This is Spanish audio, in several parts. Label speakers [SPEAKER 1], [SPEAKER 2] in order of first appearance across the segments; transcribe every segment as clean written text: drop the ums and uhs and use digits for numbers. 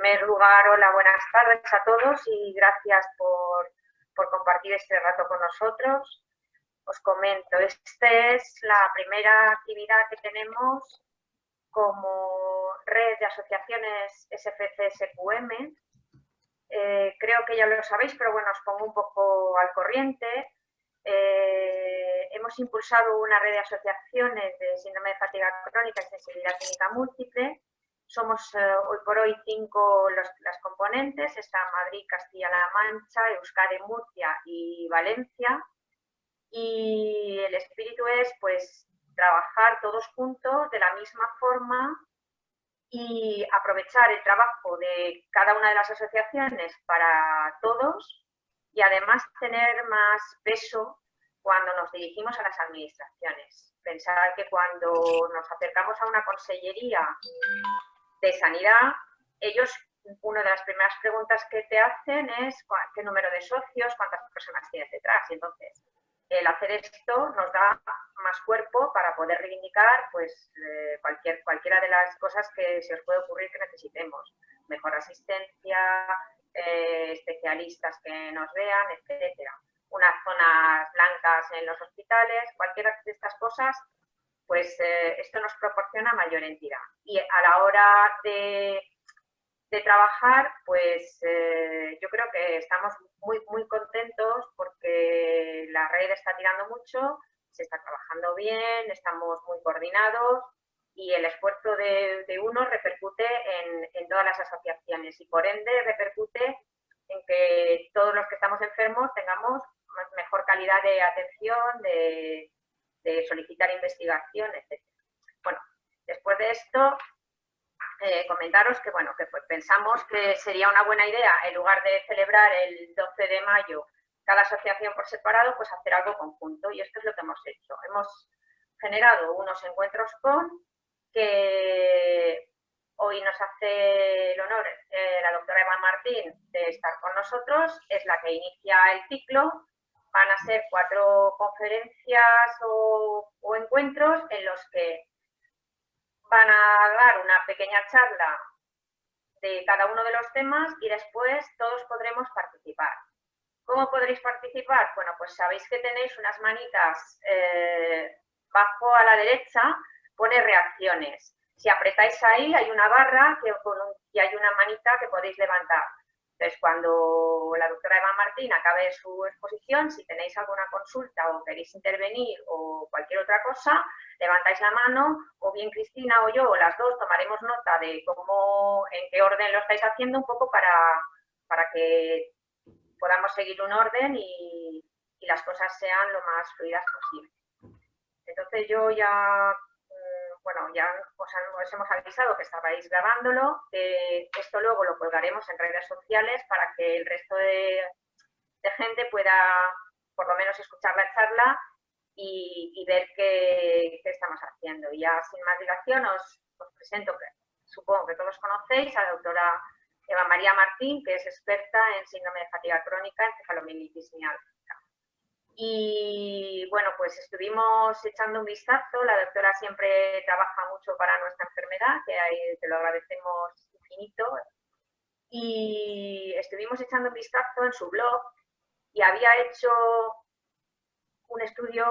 [SPEAKER 1] primer lugar, hola, buenas tardes a todos y gracias por compartir este rato con nosotros. Os comento, esta es la primera actividad que tenemos como red de asociaciones SFC-SQM. Creo que ya lo sabéis, pero bueno, os pongo un poco al corriente. Hemos impulsado una red de asociaciones de síndrome de fatiga crónica y sensibilidad química múltiple. Somos hoy por hoy 5 las componentes, está Madrid, Castilla-La Mancha, Euskadi, Murcia y Valencia. Y el espíritu es pues trabajar todos juntos de la misma forma y aprovechar el trabajo de cada una de las asociaciones para todos y además tener más peso cuando nos dirigimos a las administraciones. Pensar que cuando nos acercamos a una consellería de sanidad, ellos, una de las primeras preguntas que te hacen es qué número de socios, cuántas personas tienes detrás. Y entonces, el hacer esto nos da más cuerpo para poder reivindicar pues, cualquiera de las cosas que se os puede ocurrir que necesitemos. Mejor asistencia, especialistas que nos vean, etcétera. Unas zonas blancas en los hospitales, cualquiera de estas cosas, pues esto nos proporciona mayor entidad. Y a la hora de trabajar, pues yo creo que estamos muy contentos porque la red está tirando mucho, se está trabajando bien, estamos muy coordinados y el esfuerzo de uno repercute en todas las asociaciones y por ende repercute en que todos los que estamos enfermos tengamos mejor calidad de atención, de solicitar investigación, etc. Bueno, después de esto, comentaros que, bueno, que pues pensamos que sería una buena idea, en lugar de celebrar el 12 de mayo cada asociación por separado, pues hacer algo conjunto. Y esto es lo que hemos hecho. Hemos generado unos encuentros que hoy nos hace el honor la doctora Eva Martín de estar con nosotros. Es la que inicia el ciclo. Van a ser 4 conferencias o encuentros en los que van a dar una pequeña charla de cada uno de los temas y después todos podremos participar. ¿Cómo podréis participar? Bueno, pues sabéis que tenéis unas manitas bajo a la derecha, pone reacciones. Si apretáis ahí hay una barra y hay una manita que podéis levantar. Entonces, cuando la doctora Eva Martín acabe su exposición, si tenéis alguna consulta o queréis intervenir o cualquier otra cosa, levantáis la mano, o bien Cristina o yo, o las dos, tomaremos nota de cómo, en qué orden lo estáis haciendo, un poco para que podamos seguir un orden y las cosas sean lo más fluidas posible. Entonces yo ya, bueno, ya os hemos avisado que estabais grabándolo, esto luego lo colgaremos en redes sociales para que el resto de gente pueda por lo menos escuchar la charla y ver qué estamos haciendo. Y ya sin más dilación os presento, que supongo que todos conocéis, a la doctora Eva María Martín, que es experta en síndrome de fatiga crónica, encefalomielitis miálgica. Y bueno, pues estuvimos echando un vistazo, la doctora siempre trabaja mucho para nuestra enfermedad, que ahí te lo agradecemos infinito, y estuvimos echando un vistazo en su blog y había hecho un estudio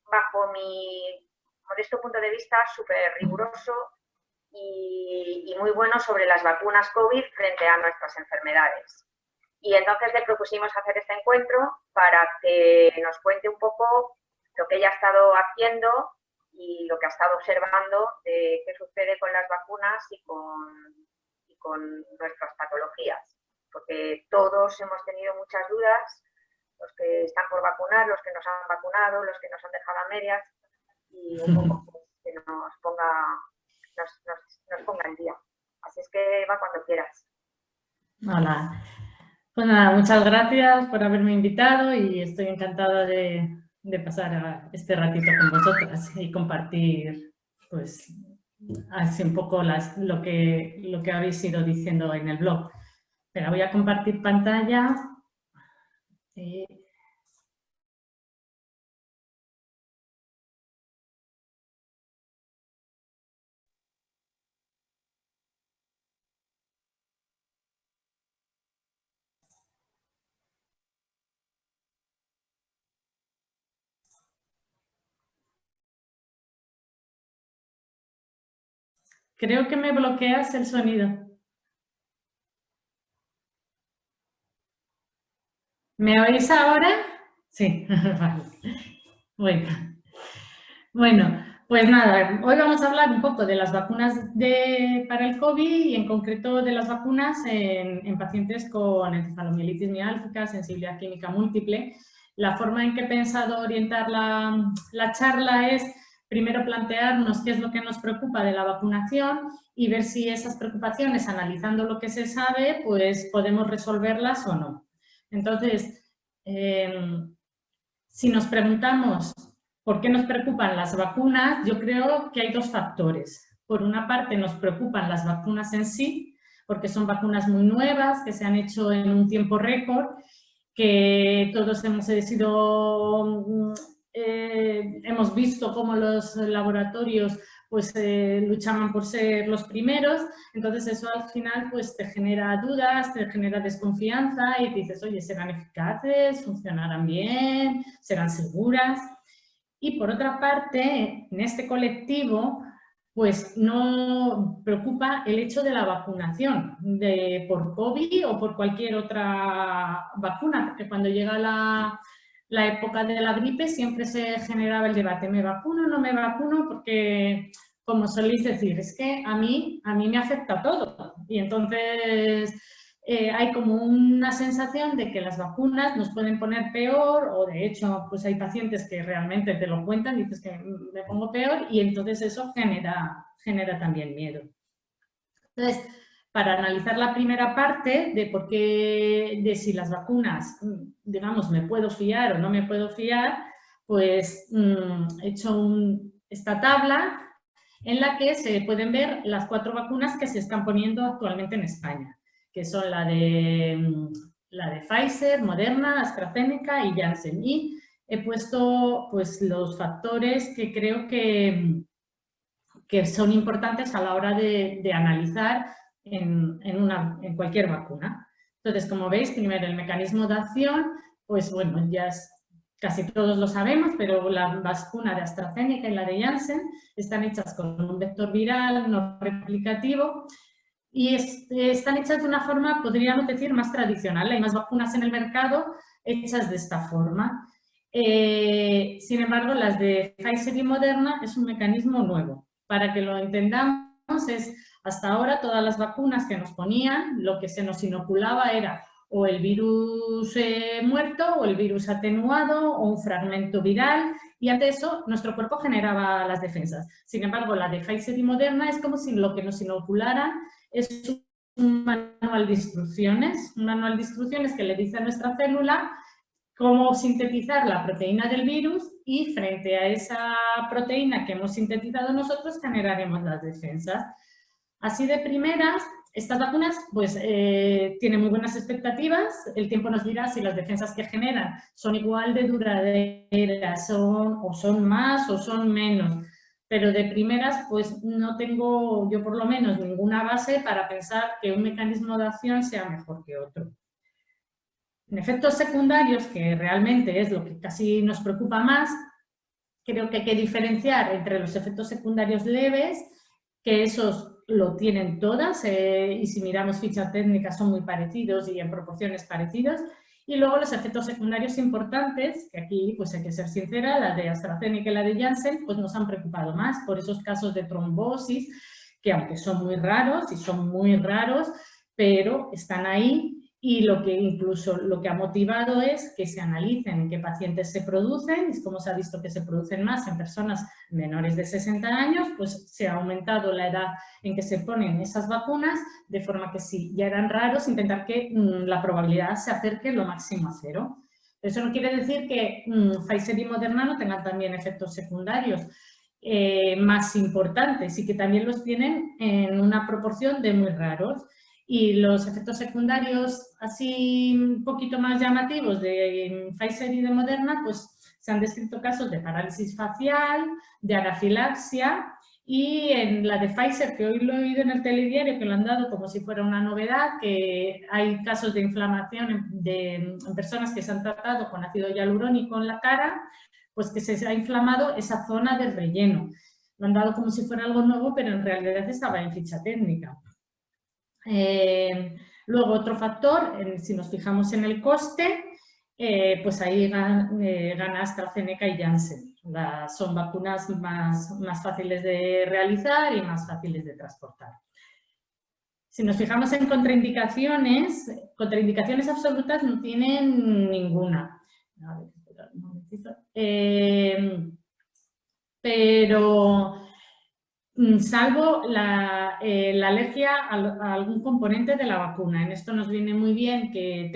[SPEAKER 1] bajo mi modesto punto de vista súper riguroso y muy bueno sobre las vacunas COVID frente a nuestras enfermedades. Y entonces le propusimos hacer este encuentro para que nos cuente un poco lo que ella ha estado haciendo y lo que ha estado observando de qué sucede con las vacunas y con nuestras patologías. Porque todos hemos tenido muchas dudas, los que están por vacunar, los que nos han vacunado, los que nos han dejado a medias, y un poco pues, que nos ponga el día. Así es que, Eva, cuando quieras.
[SPEAKER 2] Hola. Pues nada, muchas gracias por haberme invitado y estoy encantada de pasar este ratito con vosotras y compartir pues así un poco lo que habéis ido diciendo en el blog. Pero voy a compartir pantalla. Creo que me bloqueas el sonido. ¿Me oís ahora? Sí, vale. Bueno, pues nada, hoy vamos a hablar un poco de las vacunas para el COVID y en concreto de las vacunas en pacientes con encefalomielitis miálgica, sensibilidad química múltiple. La forma en que he pensado orientar la charla es primero plantearnos qué es lo que nos preocupa de la vacunación y ver si esas preocupaciones, analizando lo que se sabe, pues podemos resolverlas o no. Entonces, si nos preguntamos ¿por qué nos preocupan las vacunas? Yo creo que hay dos factores. Por una parte, nos preocupan las vacunas en sí, porque son vacunas muy nuevas, que se han hecho en un tiempo récord, que todos hemos visto cómo los laboratorios pues luchaban por ser los primeros, entonces eso al final pues te genera dudas, te genera desconfianza y te dices, oye, ¿serán eficaces? ¿Funcionarán bien? ¿Serán seguras? Y por otra parte, en este colectivo, pues no preocupa el hecho de la vacunación por COVID o por cualquier otra vacuna, porque cuando llega la época de la gripe siempre se generaba el debate, ¿me vacuno o no me vacuno? Porque, como soléis decir, es que a mí me afecta todo. Y entonces hay como una sensación de que las vacunas nos pueden poner peor o de hecho pues hay pacientes que realmente te lo cuentan, dices que me pongo peor y entonces eso genera también miedo. Entonces, para analizar la primera parte de por qué, de si las vacunas, digamos, me puedo fiar o no me puedo fiar, pues he hecho esta tabla en la que se pueden ver las 4 vacunas que se están poniendo actualmente en España, que son la de Pfizer, Moderna, AstraZeneca y Janssen. Y he puesto pues, los factores que creo que son importantes a la hora de analizar en cualquier vacuna. Entonces, como veis, primero el mecanismo de acción, pues bueno, casi todos lo sabemos, pero la vacuna de AstraZeneca y la de Janssen están hechas con un vector viral no replicativo y están hechas de una forma, podríamos decir, más tradicional. Hay más vacunas en el mercado hechas de esta forma. Sin embargo, las de Pfizer y Moderna es un mecanismo nuevo. Para que lo entendamos, hasta ahora todas las vacunas que nos ponían, lo que se nos inoculaba era o el virus muerto o el virus atenuado o un fragmento viral y ante eso nuestro cuerpo generaba las defensas. Sin embargo, la de Pfizer y Moderna es como si lo que nos inocularan es un manual de instrucciones que le dice a nuestra célula cómo sintetizar la proteína del virus y frente a esa proteína que hemos sintetizado nosotros generaremos las defensas. Así de primeras, estas vacunas pues, tienen muy buenas expectativas, el tiempo nos dirá si las defensas que generan son igual de duraderas o son más o son menos, pero de primeras pues no tengo yo por lo menos ninguna base para pensar que un mecanismo de acción sea mejor que otro. En efectos secundarios, que realmente es lo que casi nos preocupa más, creo que hay que diferenciar entre los efectos secundarios leves, que esos lo tienen todas, y si miramos fichas técnicas son muy parecidos y en proporciones parecidas, y luego los efectos secundarios importantes, que aquí pues hay que ser sincera, la de AstraZeneca y la de Janssen, pues nos han preocupado más por esos casos de trombosis, que aunque son muy raros, y son muy raros, pero están ahí. Y lo que ha motivado es que se analicen en qué pacientes se producen, y como se ha visto que se producen más en personas menores de 60 años, pues se ha aumentado la edad en que se ponen esas vacunas, de forma que si ya eran raros, intentar que la probabilidad se acerque lo máximo a 0. Eso no quiere decir que Pfizer y Moderna no tengan también efectos secundarios más importantes y que también los tienen en una proporción de muy raros. Y los efectos secundarios así un poquito más llamativos de Pfizer y de Moderna, pues se han descrito casos de parálisis facial, de anafilaxia y en la de Pfizer, que hoy lo he oído en el telediario, que lo han dado como si fuera una novedad, que hay casos de inflamación en personas que se han tratado con ácido hialurónico en la cara, pues que se ha inflamado esa zona del relleno. Lo han dado como si fuera algo nuevo, pero en realidad estaba en ficha técnica. Luego, otro factor, si nos fijamos en el coste, pues ahí gana AstraZeneca y Janssen. Son vacunas más fáciles de realizar y más fáciles de transportar. Si nos fijamos en contraindicaciones absolutas no tienen ninguna. A ver, espera un momentito. Pero salvo la alergia a algún componente de la vacuna. En esto nos viene muy bien que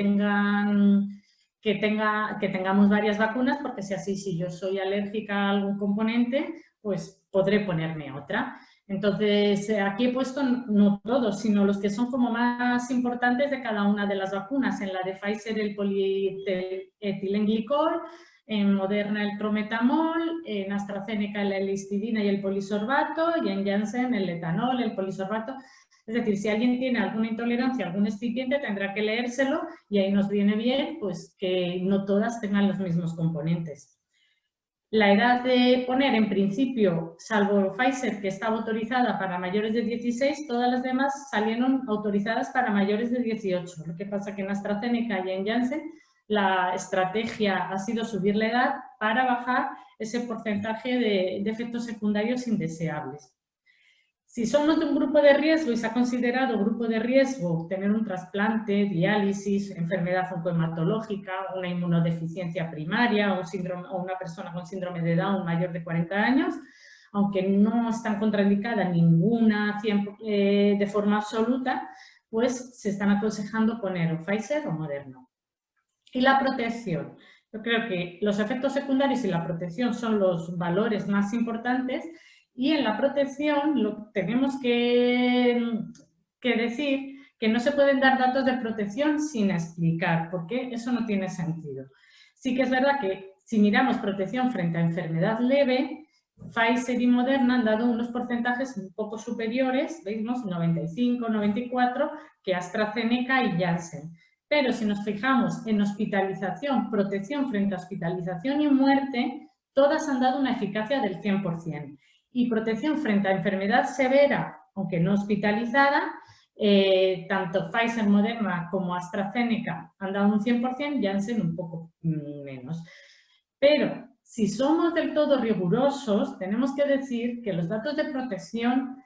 [SPEAKER 2] tengamos varias vacunas, porque si yo soy alérgica a algún componente, pues podré ponerme otra. Entonces, aquí he puesto no todos, sino los que son como más importantes de cada una de las vacunas. En la de Pfizer el polietilenglicol, en Moderna el prometamol, en AstraZeneca la histidina y el polisorbato, y en Janssen el etanol, el polisorbato. Es decir, si alguien tiene alguna intolerancia, algún excipiente, tendrá que leérselo y ahí nos viene bien pues, que no todas tengan los mismos componentes. La edad de poner, en principio, salvo Pfizer, que estaba autorizada para mayores de 16, todas las demás salieron autorizadas para mayores de 18. Lo que pasa que en AstraZeneca y en Janssen la estrategia ha sido subir la edad para bajar ese porcentaje de efectos secundarios indeseables. Si somos de un grupo de riesgo y se ha considerado grupo de riesgo tener un trasplante, diálisis, enfermedad oncohematológica, una inmunodeficiencia primaria o una persona con síndrome de Down mayor de 40 años, aunque no están contraindicadas ninguna de forma absoluta, pues se están aconsejando poner o Pfizer o Moderna. Y la protección. Yo creo que los efectos secundarios y la protección son los valores más importantes. Y en la protección tenemos que decir que no se pueden dar datos de protección sin explicar, porque eso no tiene sentido. Sí que es verdad que si miramos protección frente a enfermedad leve, Pfizer y Moderna han dado unos porcentajes un poco superiores, veis, 95, 94, que AstraZeneca y Janssen. Pero si nos fijamos en hospitalización, protección frente a hospitalización y muerte, todas han dado una eficacia del 100%. Y protección frente a enfermedad severa, aunque no hospitalizada, tanto Pfizer, Moderna como AstraZeneca han dado un 100%, Janssen un poco menos. Pero si somos del todo rigurosos, tenemos que decir que los datos de protección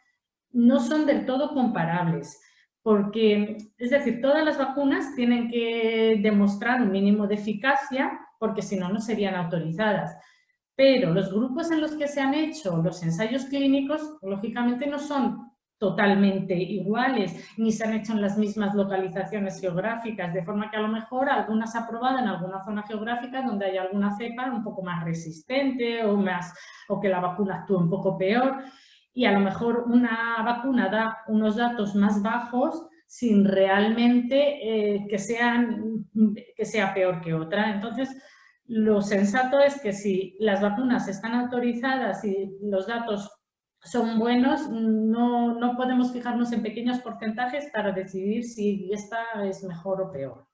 [SPEAKER 2] no son del todo comparables. Porque, es decir, todas las vacunas tienen que demostrar un mínimo de eficacia, porque si no, no serían autorizadas. Pero los grupos en los que se han hecho los ensayos clínicos, lógicamente, no son totalmente iguales, ni se han hecho en las mismas localizaciones geográficas, de forma que a lo mejor algunas aprobadas en alguna zona geográfica donde hay alguna cepa un poco más resistente o que la vacuna actúe un poco peor. Y a lo mejor una vacuna da unos datos más bajos sin realmente que sea peor que otra. Entonces, lo sensato es que si las vacunas están autorizadas y los datos son buenos, no podemos fijarnos en pequeños porcentajes para decidir si esta es mejor o peor.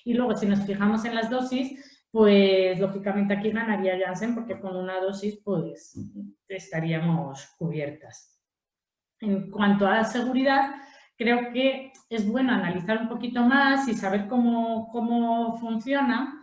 [SPEAKER 2] Y luego, si nos fijamos en las dosis, pues lógicamente aquí ganaría Janssen porque con una dosis pues estaríamos cubiertas. En cuanto a la seguridad, creo que es bueno analizar un poquito más y saber cómo funciona.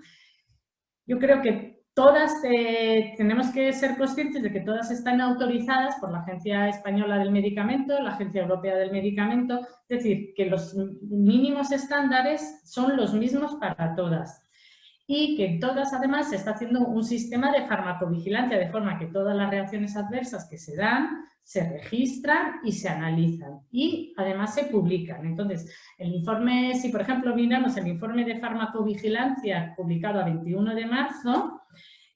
[SPEAKER 2] Yo creo que todas tenemos que ser conscientes de que todas están autorizadas por la Agencia Española del Medicamento, la Agencia Europea del Medicamento, es decir, que los mínimos estándares son los mismos para todas. Y que todas, además, se está haciendo un sistema de farmacovigilancia, de forma que todas las reacciones adversas que se dan se registran y se analizan. Y, además, se publican. Entonces, el informe, si por ejemplo miramos el informe de farmacovigilancia publicado a 21 de marzo,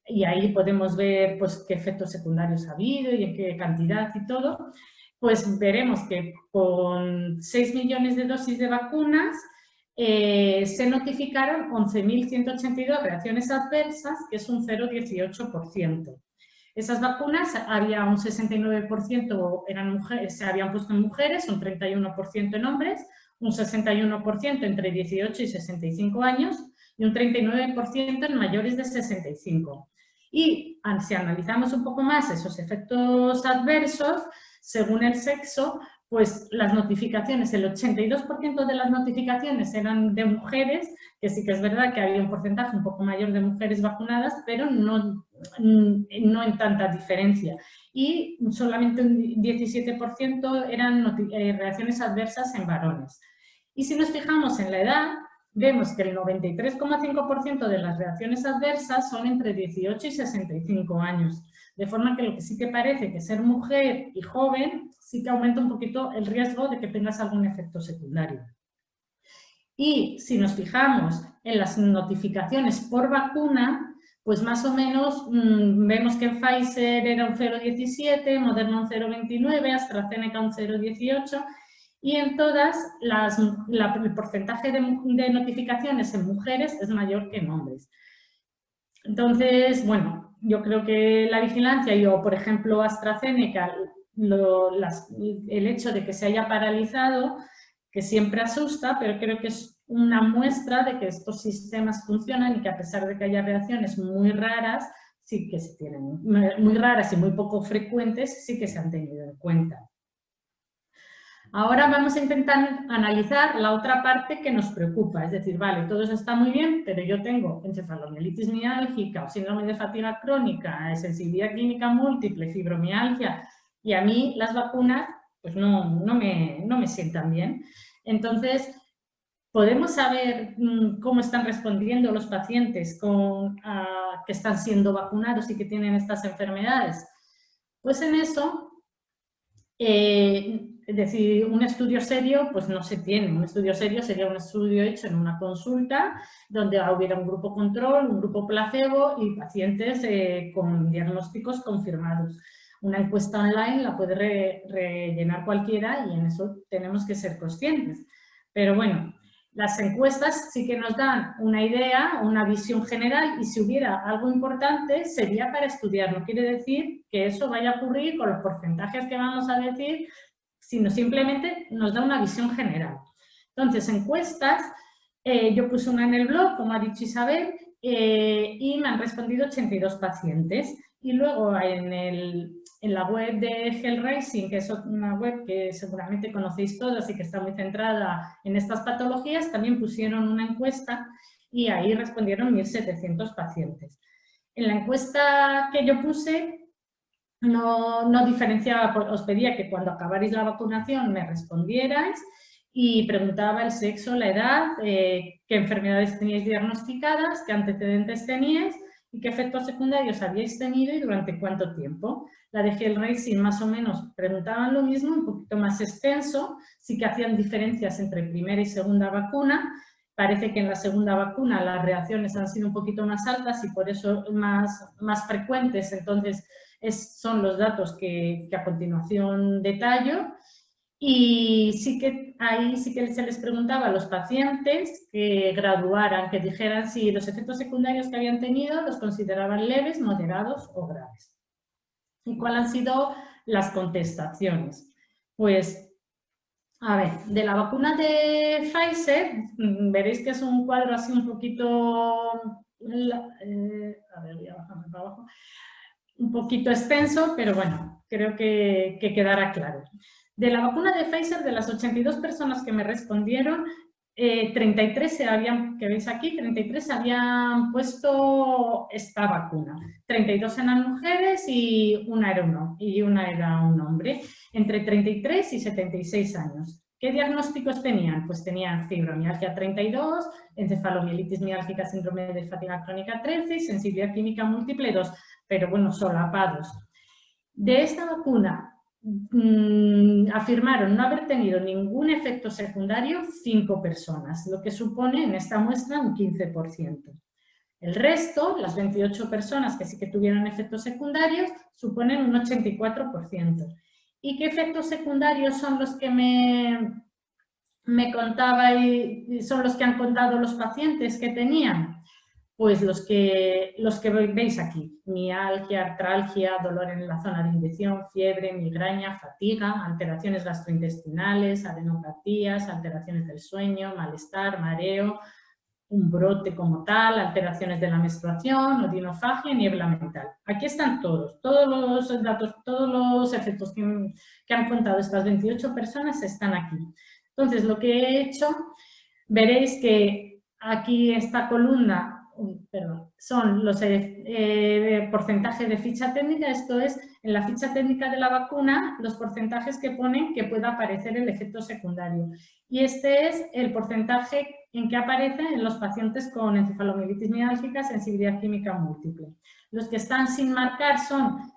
[SPEAKER 2] y ahí podemos ver pues, qué efectos secundarios ha habido y en qué cantidad y todo, pues veremos que con 6 millones de dosis de vacunas, se notificaron 11.182 reacciones adversas, que es un 0,18%. Esas vacunas, había un 69% se habían puesto en mujeres, un 31% en hombres, un 61% entre 18 y 65 años y un 39% en mayores de 65. Y si analizamos un poco más esos efectos adversos, según el sexo, pues las notificaciones, el 82% de las notificaciones eran de mujeres, que sí que es verdad que había un porcentaje un poco mayor de mujeres vacunadas, pero no en tanta diferencia. Y solamente un 17% eran reacciones adversas en varones. Y si nos fijamos en la edad, vemos que el 93,5% de las reacciones adversas son entre 18 y 65 años. De forma que lo que sí que parece que ser mujer y joven sí que aumenta un poquito el riesgo de que tengas algún efecto secundario. Y si nos fijamos en las notificaciones por vacuna, pues más o menos vemos que Pfizer era un 0,17, Moderna un 0,29, AstraZeneca un 0,18 y en todas el porcentaje de notificaciones en mujeres es mayor que en hombres. Entonces, bueno, yo creo que la vigilancia, yo por ejemplo AstraZeneca, el hecho de que se haya paralizado, que siempre asusta, pero creo que es una muestra de que estos sistemas funcionan y que a pesar de que haya reacciones muy raras, sí que se tienen, muy raras y muy poco frecuentes, sí que se han tenido en cuenta. Ahora vamos a intentar analizar la otra parte que nos preocupa, es decir, vale, todo eso está muy bien, pero yo tengo encefalomielitis miálgica o síndrome de fatiga crónica, sensibilidad clínica múltiple, fibromialgia, y a mí las vacunas pues no me sientan bien. Entonces, ¿podemos saber cómo están respondiendo los pacientes que están siendo vacunados y que tienen estas enfermedades? Pues en eso... es decir, un estudio serio, pues no se tiene. Un estudio serio sería un estudio hecho en una consulta donde hubiera un grupo control, un grupo placebo y pacientes con diagnósticos confirmados. Una encuesta online la puede rellenar cualquiera y en eso tenemos que ser conscientes. Pero bueno, las encuestas sí que nos dan una idea, una visión general y si hubiera algo importante sería para estudiar. No quiere decir que eso vaya a ocurrir con los porcentajes que vamos a decir, sino simplemente nos da una visión general. Entonces, encuestas, yo puse una en el blog, como ha dicho Isabel, y me han respondido 82 pacientes. Y luego en la web de Hellraising, que es una web que seguramente conocéis todos y que está muy centrada en estas patologías, también pusieron una encuesta y ahí respondieron 1.700 pacientes. En la encuesta que yo puse, no diferenciaba, os pedía que cuando acabarais la vacunación me respondierais y preguntaba el sexo, la edad, qué enfermedades teníais diagnosticadas, qué antecedentes teníais y qué efectos secundarios habíais tenido y durante cuánto tiempo. La de Hellraising más o menos preguntaban lo mismo, un poquito más extenso, sí que hacían diferencias entre primera y segunda vacuna. Parece que en la segunda vacuna las reacciones han sido un poquito más altas y por eso más frecuentes, entonces son los datos que a continuación detallo. Y sí que ahí sí que se les preguntaba a los pacientes que graduaran, que dijeran si los efectos secundarios que habían tenido los consideraban leves, moderados o graves. ¿Y cuáles han sido las contestaciones? Pues, a ver, de la vacuna de Pfizer, veréis que es un cuadro así un poquito... a ver, voy a bajarme para abajo. Un poquito extenso, pero bueno, creo que quedará claro. De la vacuna de Pfizer, de las 82 personas que me respondieron, 33 que veis aquí, 33 habían puesto esta vacuna. 32 eran mujeres y una era un hombre, entre 33 y 76 años. ¿Qué diagnósticos tenían? Pues tenían fibromialgia 32, encefalomielitis miálgica, síndrome de fatiga crónica 13 y sensibilidad química múltiple 2, pero bueno, solapados. De esta vacuna afirmaron no haber tenido ningún efecto secundario 5 personas, lo que supone en esta muestra un 15%. El resto, las 28 personas que sí que tuvieron efectos secundarios, suponen un 84%. ¿Y qué efectos secundarios son los que me contaba y son los que han contado los pacientes que tenían? Pues los que veis aquí, mialgia, artralgia, dolor en la zona de inyección, fiebre, migraña, fatiga, alteraciones gastrointestinales, adenopatías, alteraciones del sueño, malestar, mareo, un brote como tal, alteraciones de la menstruación, odinofagia, niebla mental. Aquí están todos los datos, todos los efectos que han contado estas 28 personas están aquí. Entonces, lo que he hecho, veréis que aquí esta columna, perdón, son los porcentajes de ficha técnica, esto es, en la ficha técnica de la vacuna, los porcentajes que ponen que pueda aparecer el efecto secundario. Y este es el porcentaje en que aparece en los pacientes con encefalomielitis miálgica, sensibilidad química múltiple. Los que están sin marcar son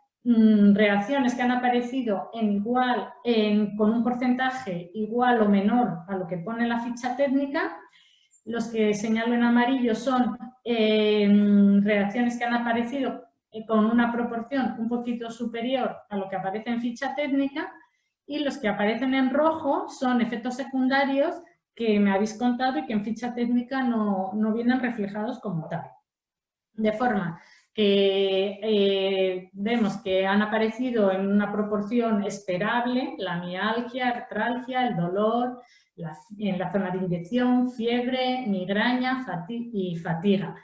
[SPEAKER 2] reacciones que han aparecido con un porcentaje igual o menor a lo que pone la ficha técnica. Los que señalo en amarillo son reacciones que han aparecido con una proporción un poquito superior a lo que aparece en ficha técnica, y los que aparecen en rojo son efectos secundarios que me habéis contado y que en ficha técnica no vienen reflejados como tal. De forma que vemos que han aparecido en una proporción esperable la mialgia, artralgia, el dolor, en la zona de inyección, fiebre, migraña y fatiga.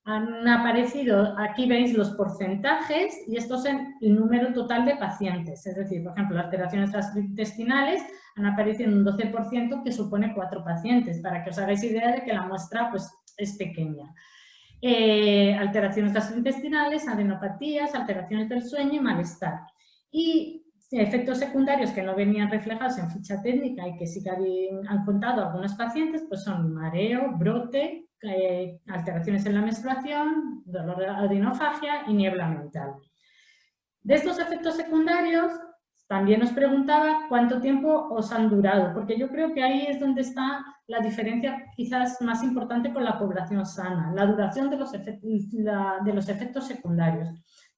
[SPEAKER 2] Han aparecido, aquí veis los porcentajes, y esto es el número total de pacientes. Es decir, por ejemplo, las alteraciones gastrointestinales han aparecido en un 12%, que supone 4 pacientes, para que os hagáis idea de que la muestra pues, es pequeña. Alteraciones gastrointestinales, adenopatías, alteraciones del sueño y malestar. Y efectos secundarios que no venían reflejados en ficha técnica y que sí que han contado algunos pacientes, pues son mareo, brote, alteraciones en la menstruación, dolor de adenofagia y niebla mental. De estos efectos secundarios, también os preguntaba cuánto tiempo os han durado, porque yo creo que ahí es donde está la diferencia quizás más importante con la población sana, la duración de los efectos secundarios.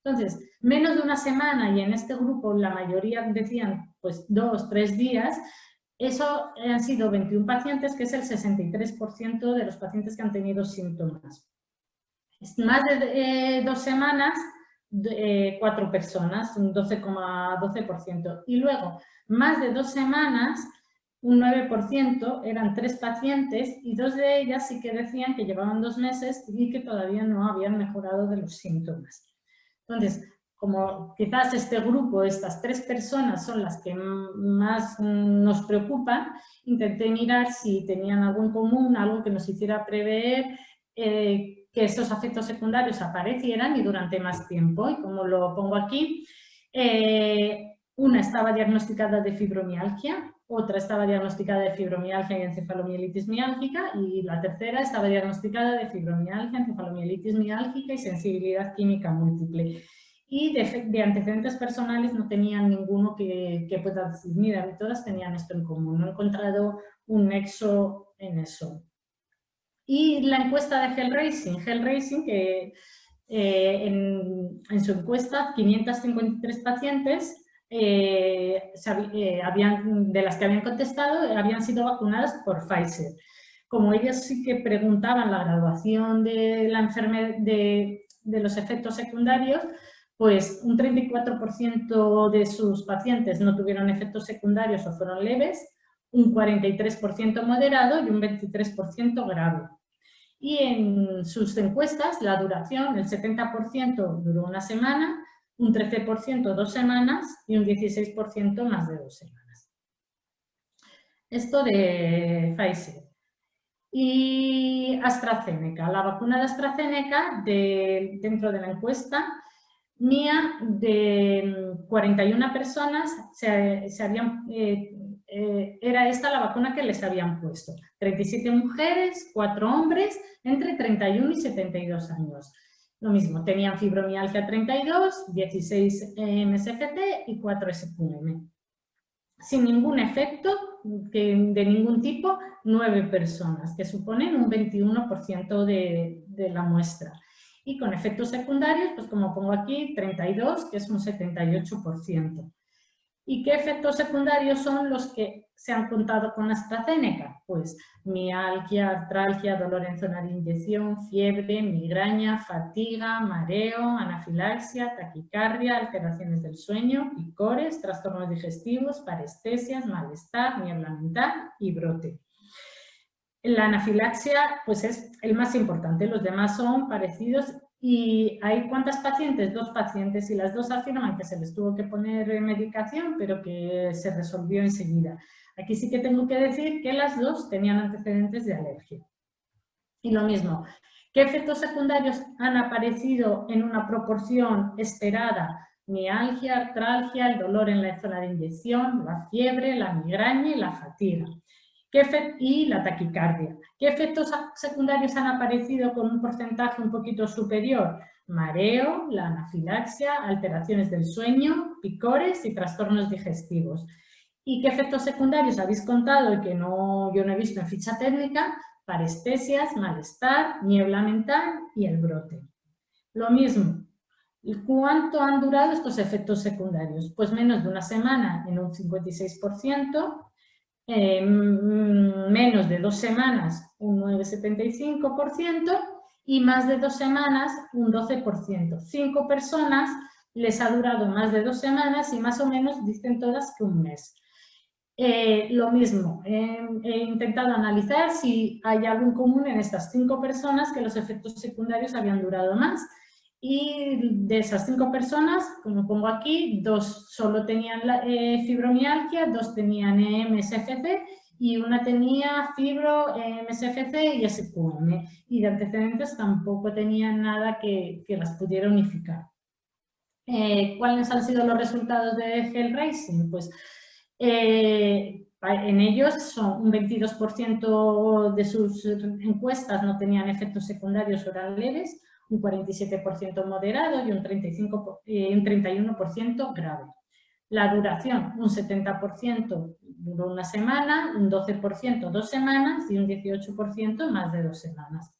[SPEAKER 2] Entonces, menos de una semana, y en este grupo la mayoría decían pues 2 o 3 días, eso han sido 21 pacientes, que es el 63% de los pacientes que han tenido síntomas. Más de 2 semanas, 4 personas, un 12,12%. Y luego, más de 2 semanas, un 9%, eran 3 pacientes, y 2 de ellas sí que decían que llevaban 2 meses y que todavía no habían mejorado de los síntomas. Entonces, como quizás este grupo, estas 3 personas son las que más nos preocupan, intenté mirar si tenían algo en común, algo que nos hiciera prever que esos efectos secundarios aparecieran y durante más tiempo. Y como lo pongo aquí, una estaba diagnosticada de fibromialgia, otra estaba diagnosticada de fibromialgia y encefalomielitis miálgica, y la tercera estaba diagnosticada de fibromialgia, encefalomielitis miálgica y sensibilidad química múltiple. Y de antecedentes personales no tenían ninguno que pueda decir, mira, todas tenían esto en común. No he encontrado un nexo en eso. Y la encuesta de Hellraising, que en su encuesta, 553 pacientes de las que habían contestado habían sido vacunadas por Pfizer. Como ellas sí que preguntaban la graduación de la enfermedad, de los efectos secundarios, pues un 34% de sus pacientes no tuvieron efectos secundarios o fueron leves, un 43% moderado y un 23% grave. Y en sus encuestas, la duración, el 70% duró una semana, un 13% 2 semanas y un 16% más de 2 semanas. Esto de Pfizer. Y AstraZeneca. La vacuna de AstraZeneca, dentro de la encuesta mía, de 41 personas era esta la vacuna que les habían puesto. 37 mujeres, 4 hombres, entre 31 y 72 años. Lo mismo, tenían fibromialgia 32, 16 MSFT y 4 SQM. Sin ningún efecto de ningún tipo, 9 personas, que suponen un 21% de la muestra. Y con efectos secundarios, pues como pongo aquí, 32, que es un 78%. ¿Y qué efectos secundarios son los que se han contado con AstraZeneca? Pues mialgia, artralgia, dolor en zona de inyección, fiebre, migraña, fatiga, mareo, anafilaxia, taquicardia, alteraciones del sueño, picores, trastornos digestivos, parestesias, malestar, niebla mental y brote. La anafilaxia pues es el más importante, los demás son parecidos. ¿Y hay cuántas pacientes? 2 pacientes, y las 2 afirman que se les tuvo que poner medicación, pero que se resolvió enseguida. Aquí sí que tengo que decir que las 2 tenían antecedentes de alergia. Y lo mismo, ¿qué efectos secundarios han aparecido en una proporción esperada? Mialgia, artralgia, el dolor en la zona de inyección, la fiebre, la migraña y la fatiga. Y la taquicardia. ¿Qué efectos secundarios han aparecido con un porcentaje un poquito superior? Mareo, la anafilaxia, alteraciones del sueño, picores y trastornos digestivos. ¿Y qué efectos secundarios habéis contado y que yo no he visto en ficha técnica? Parestesias, malestar, niebla mental y el brote. Lo mismo. ¿Cuánto han durado estos efectos secundarios? Pues menos de una semana en un 56%, menos de 2 semanas un 9,75% y más de 2 semanas un 12%. 5 personas les ha durado más de 2 semanas y más o menos dicen todas que un mes. Lo mismo, he intentado analizar si hay algo en común en estas 5 personas que los efectos secundarios habían durado más. Y de esas 5 personas, como pongo aquí, 2 solo tenían fibromialgia, 2 tenían MSFC y una tenía fibro, MSFC y SQM. Y de antecedentes tampoco tenían nada que las pudiera unificar. ¿Cuáles han sido los resultados de Hellraising? Pues en ellos son un 22% de sus encuestas no tenían efectos secundarios o eran leves, un 47% moderado y un 31% grave. La duración, un 70% duró una semana, un 12% 2 semanas y un 18% más de 2 semanas.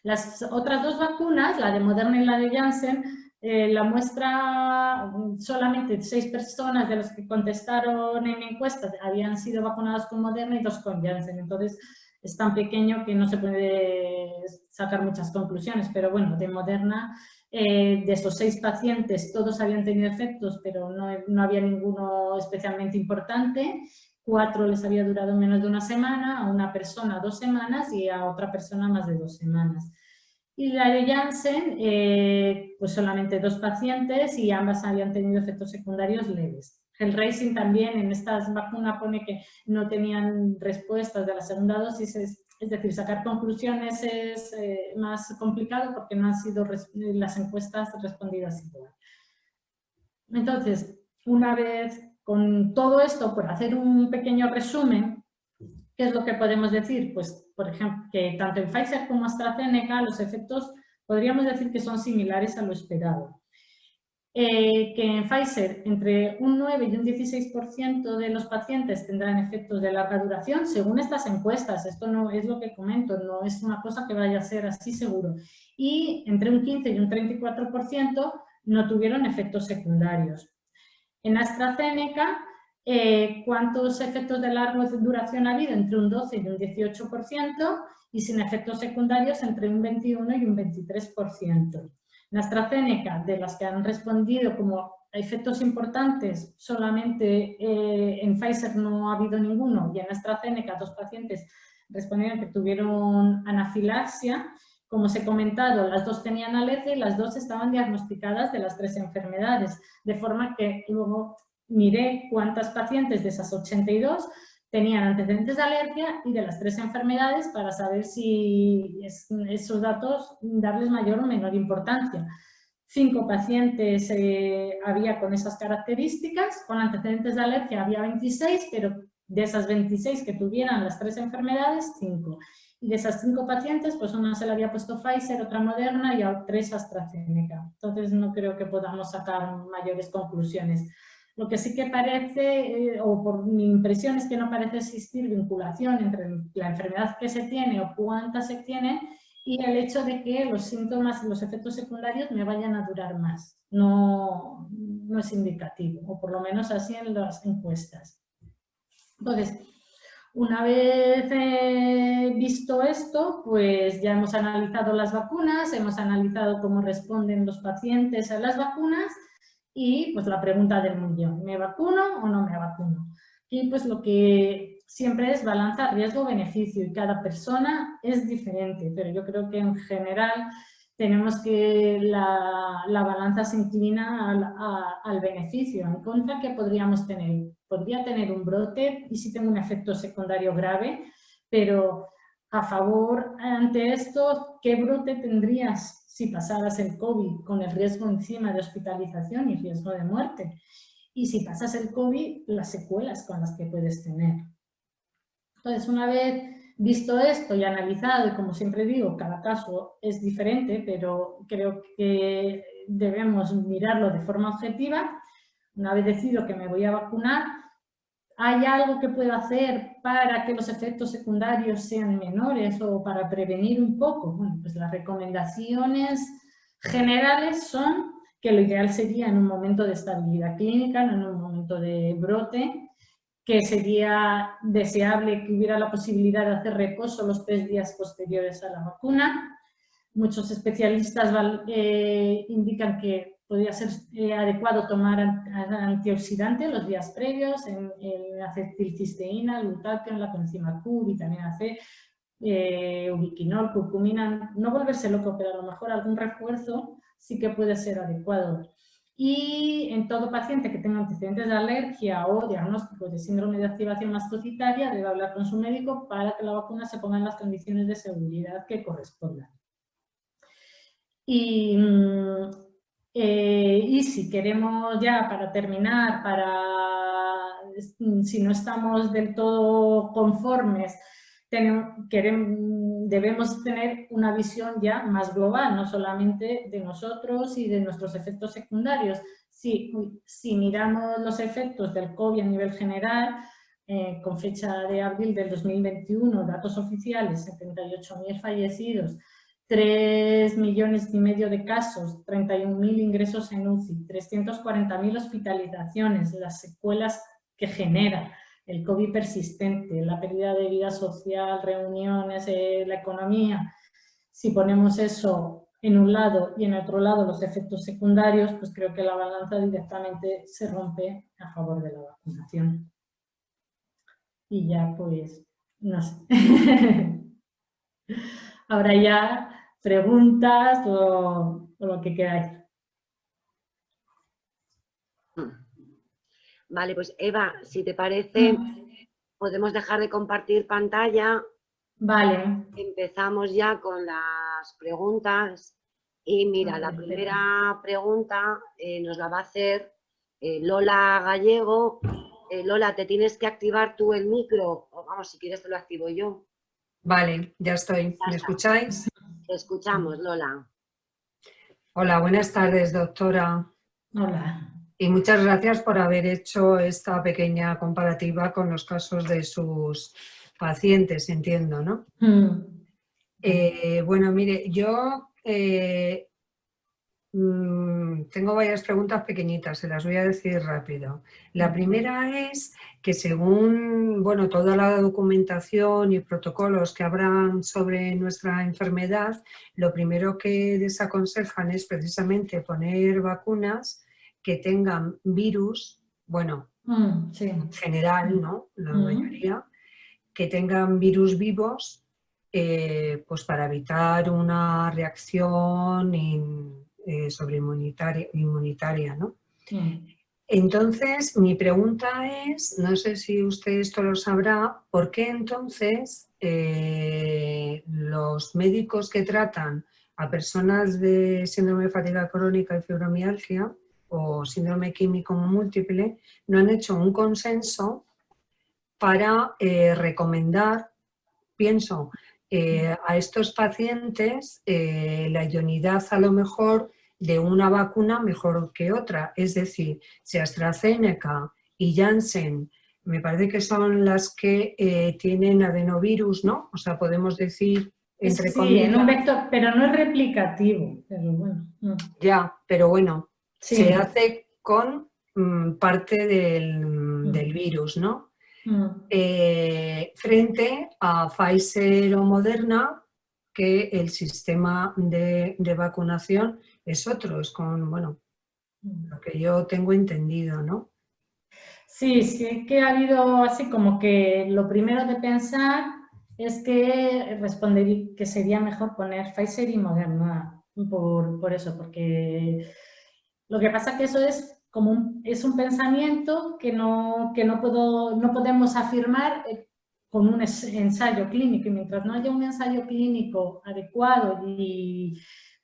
[SPEAKER 2] Las otras 2 vacunas, la de Moderna y la de Janssen, la muestra solamente 6 personas de las que contestaron en encuestas habían sido vacunadas con Moderna y 2 con Janssen. Entonces, es tan pequeño que no se puede sacar muchas conclusiones. Pero bueno, de Moderna, de esos 6 pacientes, todos habían tenido efectos, pero no había ninguno especialmente importante. 4 les había durado menos de una semana, a una persona 2 semanas y a otra persona más de 2 semanas. Y la de Janssen, pues solamente 2 pacientes y ambas habían tenido efectos secundarios leves. Hellraising también en estas vacunas pone que no tenían respuestas de la segunda dosis, es decir, sacar conclusiones es más complicado porque no han sido las encuestas respondidas igual. Entonces, una vez con todo esto, por hacer un pequeño resumen, ¿qué es lo que podemos decir? Pues, por ejemplo, que tanto en Pfizer como AstraZeneca los efectos podríamos decir que son similares a lo esperado. Que en Pfizer entre un 9 y un 16% de los pacientes tendrán efectos de larga duración, según estas encuestas. Esto no es lo que comento, no es una cosa que vaya a ser así seguro. Y entre un 15 y un 34% no tuvieron efectos secundarios. En AstraZeneca, ¿cuántos efectos de larga duración ha habido? Entre un 12 y un 18% y sin efectos secundarios entre un 21 y un 23%. En AstraZeneca, de las que han respondido como efectos importantes, solamente en Pfizer no ha habido ninguno y en AstraZeneca 2 pacientes respondieron que tuvieron anafilaxia. Como os he comentado, las 2 tenían alergia y las 2 estaban diagnosticadas de las 3 enfermedades, de forma que luego miré cuántas pacientes de esas 82 tenían antecedentes de alergia y de las 3 enfermedades para saber si esos datos darles mayor o menor importancia. 5 pacientes había con esas características, con antecedentes de alergia había 26, pero de esas 26 que tuvieran las 3 enfermedades, 5. Y de esas 5 pacientes, pues una se le había puesto Pfizer, otra Moderna y a 3 AstraZeneca. Entonces no creo que podamos sacar mayores conclusiones. Lo que sí que parece, o por mi impresión, es que no parece existir vinculación entre la enfermedad que se tiene o cuántas se tiene y el hecho de que los síntomas y los efectos secundarios me vayan a durar más. No es indicativo, o por lo menos así en las encuestas. Entonces, una vez visto esto, pues ya hemos analizado las vacunas, hemos analizado cómo responden los pacientes a las vacunas y pues la pregunta del millón, ¿me vacuno o no me vacuno? Y pues lo que siempre es balanza riesgo-beneficio y cada persona es diferente, pero yo creo que en general tenemos que la balanza se inclina al beneficio. En contra, ¿qué podríamos tener? Podría tener un brote y sí tengo un efecto secundario grave, pero a favor, ante esto, ¿qué brote tendrías si pasaras el COVID con el riesgo encima de hospitalización y riesgo de muerte? Y si pasas el COVID, las secuelas con las que puedes tener. Entonces, una vez visto esto y analizado, y como siempre digo, cada caso es diferente, pero creo que debemos mirarlo de forma objetiva. Una vez decido que me voy a vacunar, ¿hay algo que puedo hacer para que los efectos secundarios sean menores o para prevenir un poco? Bueno, pues las recomendaciones generales son que lo ideal sería en un momento de estabilidad clínica, no en un momento de brote, que sería deseable que hubiera la posibilidad de hacer reposo los 3 días posteriores a la vacuna. Muchos especialistas indican que podría ser adecuado tomar antioxidante los días previos, en acetilcisteína, glutatión, la coenzima Q, vitamina C, ubiquinol, curcumina. No volverse loco, pero a lo mejor algún refuerzo sí que puede ser adecuado. Y en todo paciente que tenga antecedentes de alergia o diagnóstico de síndrome de activación mastocitaria debe hablar con su médico para que la vacuna se ponga en las condiciones de seguridad que correspondan. Y si queremos ya, para terminar, si no estamos del todo conformes, debemos tener una visión ya más global, no solamente de nosotros y de nuestros efectos secundarios. Si miramos los efectos del COVID a nivel general, con fecha de abril del 2021, datos oficiales, 78.000 fallecidos, 3,5 millones de casos, 31.000 ingresos en UCI, 340.000 hospitalizaciones, las secuelas que genera el COVID persistente, la pérdida de vida social, reuniones, la economía. Si ponemos eso en un lado y en otro lado los efectos secundarios, pues creo que la balanza directamente se rompe a favor de la vacunación. Y ya pues, no sé. Ahora ya preguntas o lo que queráis.
[SPEAKER 3] Vale, pues Eva, si te parece, podemos dejar de compartir pantalla.
[SPEAKER 2] Vale.
[SPEAKER 3] Empezamos ya con las preguntas. Y mira, la primera pregunta nos la va a hacer Lola Gallego. Lola, te tienes que activar tú el micro. O vamos, si quieres te lo activo yo.
[SPEAKER 4] Vale, ya estoy. ¿Me escucháis?
[SPEAKER 3] Te escuchamos, Lola.
[SPEAKER 4] Hola, buenas tardes, doctora.
[SPEAKER 2] Hola.
[SPEAKER 4] Y muchas gracias por haber hecho esta pequeña comparativa con los casos de sus pacientes, entiendo, ¿no? Bueno, mire, yo tengo varias preguntas pequeñitas, se las voy a decir rápido. La primera es que según toda la documentación y protocolos que habrán sobre nuestra enfermedad, lo primero que desaconsejan es precisamente poner vacunas que tengan virus,
[SPEAKER 2] sí.
[SPEAKER 4] en general, ¿no? La mayoría, que tengan virus vivos, pues para evitar una reacción inmunitaria, ¿no? Entonces, mi pregunta es, no sé si usted esto lo sabrá, ¿por qué entonces los médicos que tratan a personas de síndrome de fatiga crónica y fibromialgia o síndrome químico múltiple no han hecho un consenso para recomendar, pienso, a estos pacientes la idoneidad a lo mejor de una vacuna mejor que otra? Es decir, si AstraZeneca y Janssen me parece que son las que tienen adenovirus, ¿no? O sea, podemos decir, entre comillas...
[SPEAKER 2] en un vector, pero no es replicativo. Pero bueno.
[SPEAKER 4] Ya, pero bueno,
[SPEAKER 2] sí.
[SPEAKER 4] Se hace con parte del virus, ¿no? Frente a Pfizer o Moderna, que el sistema de vacunación es otro, es con, lo que yo tengo entendido, ¿no?
[SPEAKER 2] Sí, sí que ha habido así como que lo primero de pensar es que respondería que sería mejor poner Pfizer y Moderna por eso, porque lo que pasa es que eso es como es un pensamiento que no podemos afirmar con un ensayo clínico, y mientras no haya un ensayo clínico adecuado, y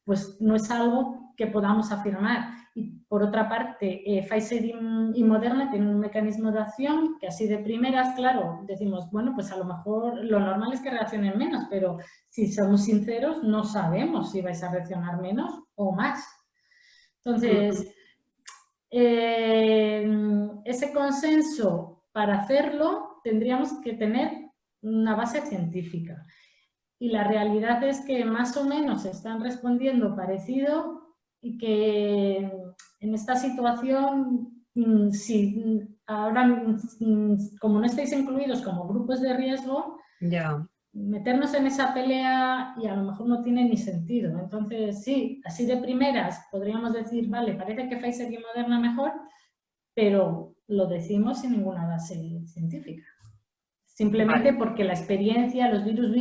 [SPEAKER 2] pues no es algo que podamos afirmar. Y por otra parte, Pfizer y Moderna tienen un mecanismo de acción que así de primeras, claro, decimos, bueno, pues a lo mejor lo normal es que reaccionen menos, pero si somos sinceros, no sabemos si vais a reaccionar menos o más. Entonces, ese consenso, para hacerlo, tendríamos que tener una base científica. Y la realidad es que más o menos están respondiendo parecido, y que en esta situación, si ahora, como no estáis incluidos como grupos de riesgo,
[SPEAKER 4] Ya.
[SPEAKER 2] meternos en esa pelea y a lo mejor no tiene ni sentido. Entonces, sí, así de primeras podríamos decir, vale, parece que Pfizer y Moderna mejor, pero lo decimos sin ninguna base científica. Simplemente
[SPEAKER 4] Vale.
[SPEAKER 2] porque la experiencia, los virus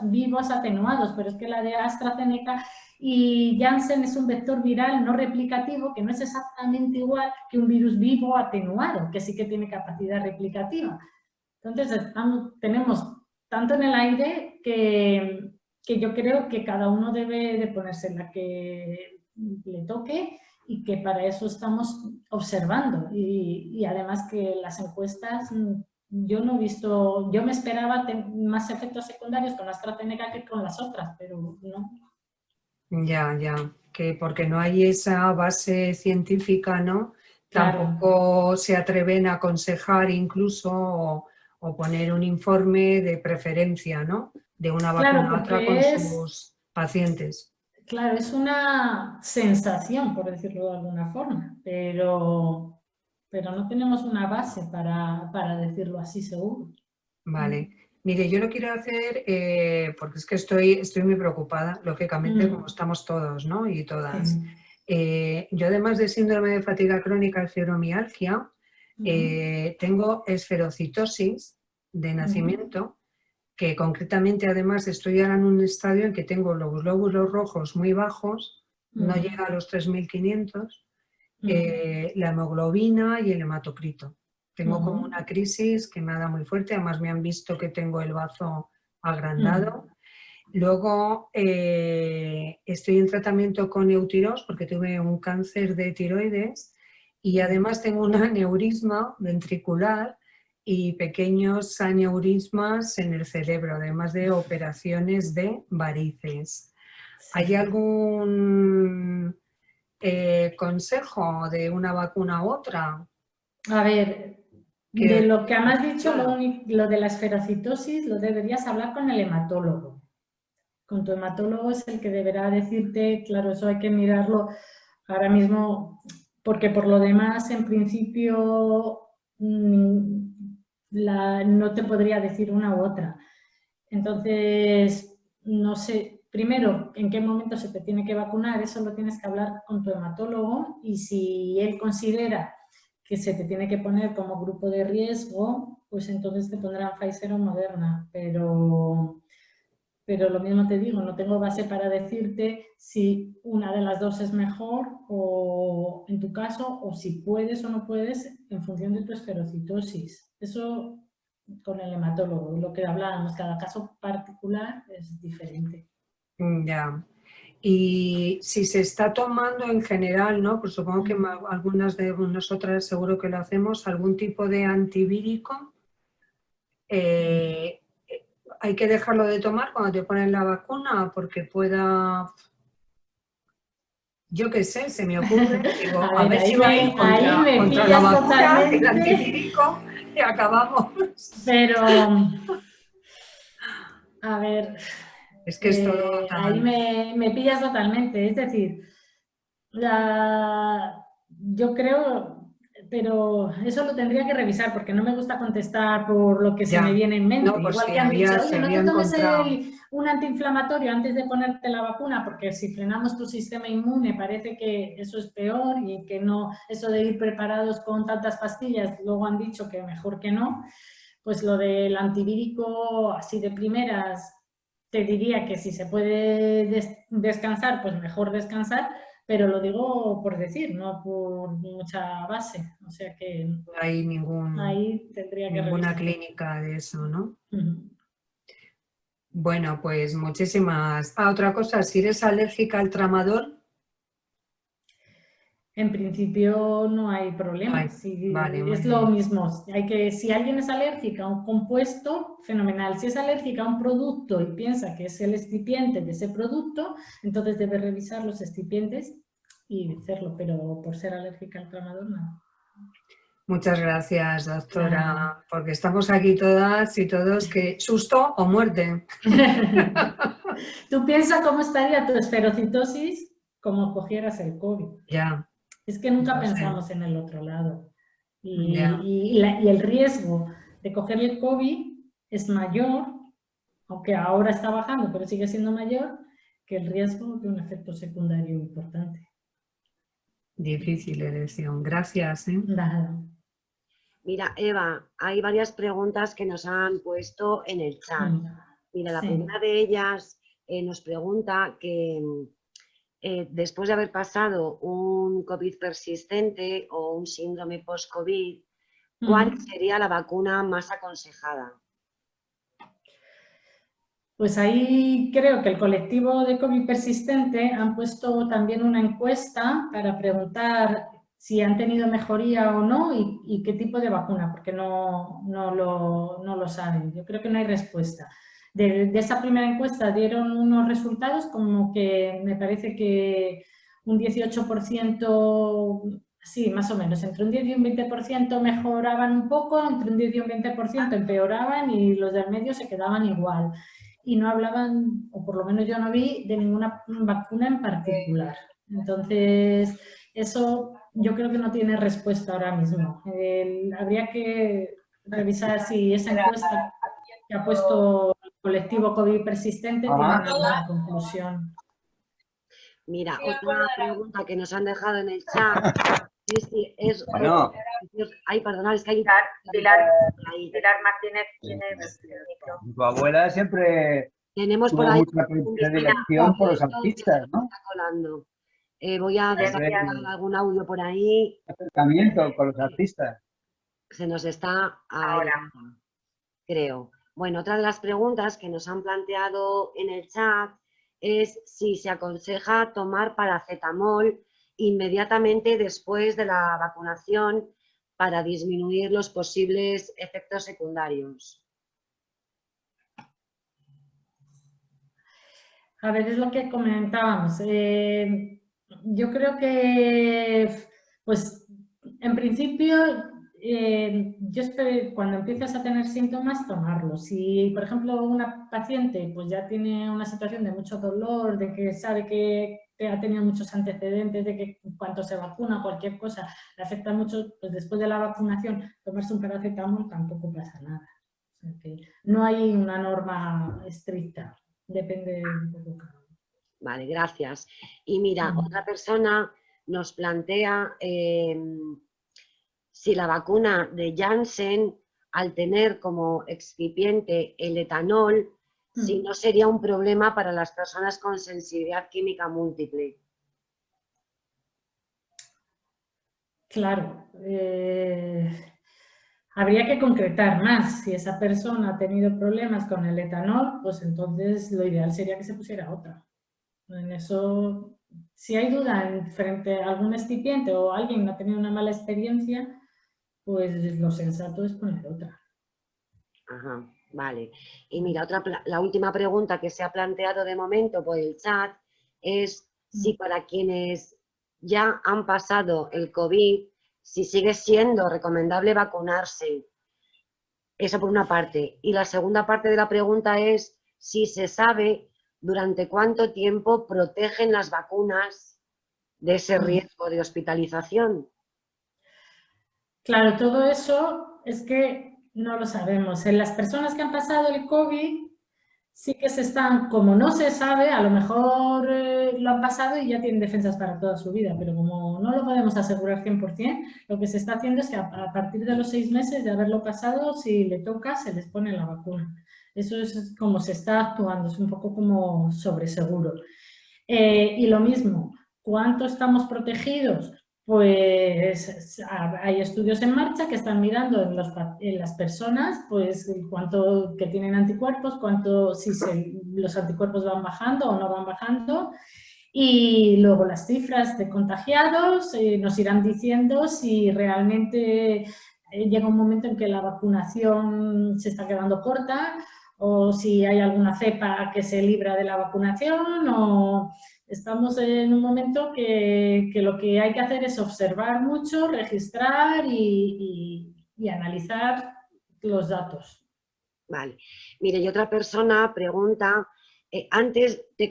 [SPEAKER 2] vivos atenuados, pero es que la de AstraZeneca y Janssen es un vector viral no replicativo, que no es exactamente igual que un virus vivo atenuado, que sí que tiene capacidad replicativa. Entonces, tenemos tanto en el aire que yo creo que cada uno debe de ponerse en la que le toque, y que para eso estamos observando. Y además que las encuestas, yo no he visto, yo me esperaba más efectos secundarios con la AstraZeneca que con las otras, pero no.
[SPEAKER 4] Ya, que porque no hay esa base científica, ¿no?
[SPEAKER 2] Claro.
[SPEAKER 4] Tampoco se atreven a aconsejar incluso o poner un informe de preferencia, ¿no? De una
[SPEAKER 2] Claro,
[SPEAKER 4] vacuna a otra con
[SPEAKER 2] porque
[SPEAKER 4] sus pacientes.
[SPEAKER 2] claro, es una sensación, por decirlo de alguna forma, pero no tenemos una base para decirlo así seguro.
[SPEAKER 4] Vale. Mire, yo lo quiero hacer porque es que estoy muy preocupada, lógicamente, como estamos todos, ¿no? Y todas.
[SPEAKER 2] Sí.
[SPEAKER 4] Yo, además de síndrome de fatiga crónica y fibromialgia, tengo esferocitosis de nacimiento, que concretamente, además, estoy ahora en un estadio en que tengo los glóbulos rojos muy bajos, no llega a los 3.500, la hemoglobina y el hematocrito. Tengo como una crisis que me ha dado muy fuerte, además me han visto que tengo el bazo agrandado. Luego estoy en tratamiento con Eutirox porque tuve un cáncer de tiroides, y además tengo un aneurisma ventricular y pequeños aneurismas en el cerebro, además de operaciones de varices. ¿Hay algún consejo de una vacuna u otra?
[SPEAKER 2] A ver, de lo que me has dicho, lo de la esferocitosis, lo deberías hablar con el hematólogo. Con tu hematólogo es el que deberá decirte, claro, eso hay que mirarlo ahora mismo, porque por lo demás, en principio, no te podría decir una u otra. Entonces, no sé, primero, en qué momento se te tiene que vacunar, eso lo tienes que hablar con tu hematólogo, y si él considera que se te tiene que poner como grupo de riesgo, pues entonces te pondrán Pfizer o Moderna, pero lo mismo te digo, no tengo base para decirte si una de las dos es mejor, o en tu caso, o si puedes o no puedes en función de tu esferocitosis. Eso con el hematólogo, lo que hablábamos, cada caso particular es diferente.
[SPEAKER 4] Ya. Y si se está tomando en general, ¿no? Pues supongo que algunas de nosotras seguro que lo hacemos, algún tipo de antivírico, hay que dejarlo de tomar cuando te ponen la vacuna porque pueda, yo qué sé, se me ocurre, digo, a ver si va a ir contra la vacuna, el antivírico, y acabamos.
[SPEAKER 2] Pero, a ver,
[SPEAKER 4] es que es todo tan...
[SPEAKER 2] ahí me pillas totalmente, es decir, yo creo, pero eso lo tendría que revisar porque no me gusta contestar por lo que se me viene en mente.
[SPEAKER 4] No, pues
[SPEAKER 2] Igual
[SPEAKER 4] sí,
[SPEAKER 2] que han dicho, oye, no te tomes un antiinflamatorio antes de ponerte la vacuna, porque si frenamos tu sistema inmune parece que eso es peor y que no, eso de ir preparados con tantas pastillas, luego han dicho que mejor que no, pues lo del antivírico así de primeras, te diría que si se puede descansar, pues mejor descansar, pero lo digo por decir, no por mucha base, o sea que
[SPEAKER 4] No hay
[SPEAKER 2] ahí tendría que
[SPEAKER 4] ninguna
[SPEAKER 2] revisar.
[SPEAKER 4] clínica de eso, ¿no?
[SPEAKER 2] Ujú.
[SPEAKER 4] Bueno, pues muchísimas... Ah, otra cosa, si eres alérgica al tramadol,
[SPEAKER 2] En principio no hay problema.
[SPEAKER 4] ay, vale, muy
[SPEAKER 2] Es lo
[SPEAKER 4] bien.
[SPEAKER 2] mismo. Si alguien es alérgica a un compuesto, fenomenal. Si es alérgica a un producto y piensa que es el excipiente de ese producto, entonces debe revisar los excipientes y hacerlo. Pero por ser alérgica al tramadol, no.
[SPEAKER 4] Muchas gracias, doctora,
[SPEAKER 2] Nada.
[SPEAKER 4] porque estamos aquí todas y todos que susto o muerte.
[SPEAKER 2] Tú piensas cómo estaría tu esferocitosis como cogieras el COVID.
[SPEAKER 4] Ya,
[SPEAKER 2] Es que nunca
[SPEAKER 4] lo sé,
[SPEAKER 2] pensamos en el otro lado.
[SPEAKER 4] ya.
[SPEAKER 2] Y el riesgo de coger el COVID es mayor, aunque ahora está bajando, pero sigue siendo mayor, que el riesgo de un efecto secundario importante.
[SPEAKER 4] Difícil elección. Gracias, ¿eh?
[SPEAKER 2] Nada.
[SPEAKER 3] Mira, Eva, hay varias preguntas que nos han puesto en el chat. Mira, la
[SPEAKER 2] Sí.
[SPEAKER 3] primera de ellas nos pregunta que después de haber pasado un COVID persistente o un síndrome post-COVID, ¿cuál sería la vacuna más aconsejada?
[SPEAKER 2] Pues ahí creo que el colectivo de COVID persistente han puesto también una encuesta para preguntar si han tenido mejoría o no y qué tipo de vacuna, porque no lo saben. Yo creo que no hay respuesta. De esa primera encuesta dieron unos resultados como que me parece que un 18%, sí, más o menos, entre un 10 y un 20% mejoraban un poco, entre un 10 y un 20% empeoraban y los del medio se quedaban igual. Y no hablaban, o por lo menos yo no vi, de ninguna vacuna en particular. Entonces, eso yo creo que no tiene respuesta ahora mismo. Habría que revisar si esa encuesta que ha puesto el colectivo COVID persistente tiene alguna conclusión.
[SPEAKER 3] Mira, otra pregunta que nos han dejado en el chat es si es...
[SPEAKER 5] Bueno.
[SPEAKER 3] Ay, perdonad, es que hay...
[SPEAKER 1] Pilar
[SPEAKER 3] ahí.
[SPEAKER 1] Martínez tiene el micro.
[SPEAKER 5] Tu abuela siempre
[SPEAKER 3] Tenemos por
[SPEAKER 5] tuvo
[SPEAKER 3] ahí
[SPEAKER 5] mucha predilección por los artistas, ¿no?
[SPEAKER 3] está colando. Voy a
[SPEAKER 5] Siempre
[SPEAKER 3] desactivar algún audio por ahí.
[SPEAKER 5] acercamiento con los artistas.
[SPEAKER 3] Se nos está ahora, creo. Bueno, otra de las preguntas que nos han planteado en el chat es si se aconseja tomar paracetamol inmediatamente después de la vacunación para disminuir los posibles efectos secundarios.
[SPEAKER 2] A ver, es lo que comentábamos. Yo creo que, pues, en principio, yo espero cuando empiezas a tener síntomas, tomarlos. Si, por ejemplo, una paciente pues ya tiene una situación de mucho dolor, de que sabe que ha tenido muchos antecedentes, de que cuando se vacuna cualquier cosa le afecta mucho, pues después de la vacunación tomarse un paracetamol tampoco pasa nada. O sea que no hay una norma estricta. Depende un poco.
[SPEAKER 3] Vale, gracias. Y mira, otra persona nos plantea si la vacuna de Janssen, al tener como excipiente el etanol, si no sería un problema para las personas con sensibilidad química múltiple.
[SPEAKER 2] Claro. Habría que concretar más. Si esa persona ha tenido problemas con el etanol, pues entonces lo ideal sería que se pusiera otra. En eso, si hay duda frente a algún excipiente o alguien ha tenido una mala experiencia, pues lo sensato es poner otra.
[SPEAKER 3] Ajá, vale. Y mira, la última pregunta que se ha planteado de momento por el chat es si para quienes ya han pasado el COVID, si sigue siendo recomendable vacunarse. Eso por una parte. Y la segunda parte de la pregunta es si se sabe durante cuánto tiempo protegen las vacunas de ese riesgo de hospitalización.
[SPEAKER 2] Claro, todo eso es que no lo sabemos. En las personas que han pasado el COVID, sí que se están, como no se sabe, a lo mejor lo han pasado y ya tienen defensas para toda su vida, pero como no lo podemos asegurar 100%, lo que se está haciendo es que a partir de los 6 meses de haberlo pasado, si le toca, se les pone la vacuna. Eso es como se está actuando, es un poco como sobre seguro. Y lo mismo, ¿cuánto estamos protegidos? Pues hay estudios en marcha que están mirando en las personas, pues cuánto que tienen anticuerpos, cuánto si los anticuerpos van bajando o no van bajando, y luego las cifras de contagiados nos irán diciendo si realmente llega un momento en que la vacunación se está quedando corta, o si hay alguna cepa que se libra de la vacunación, o estamos en un momento que lo que hay que hacer es observar mucho, registrar y analizar los datos.
[SPEAKER 3] Vale. Mire, y otra persona pregunta, antes te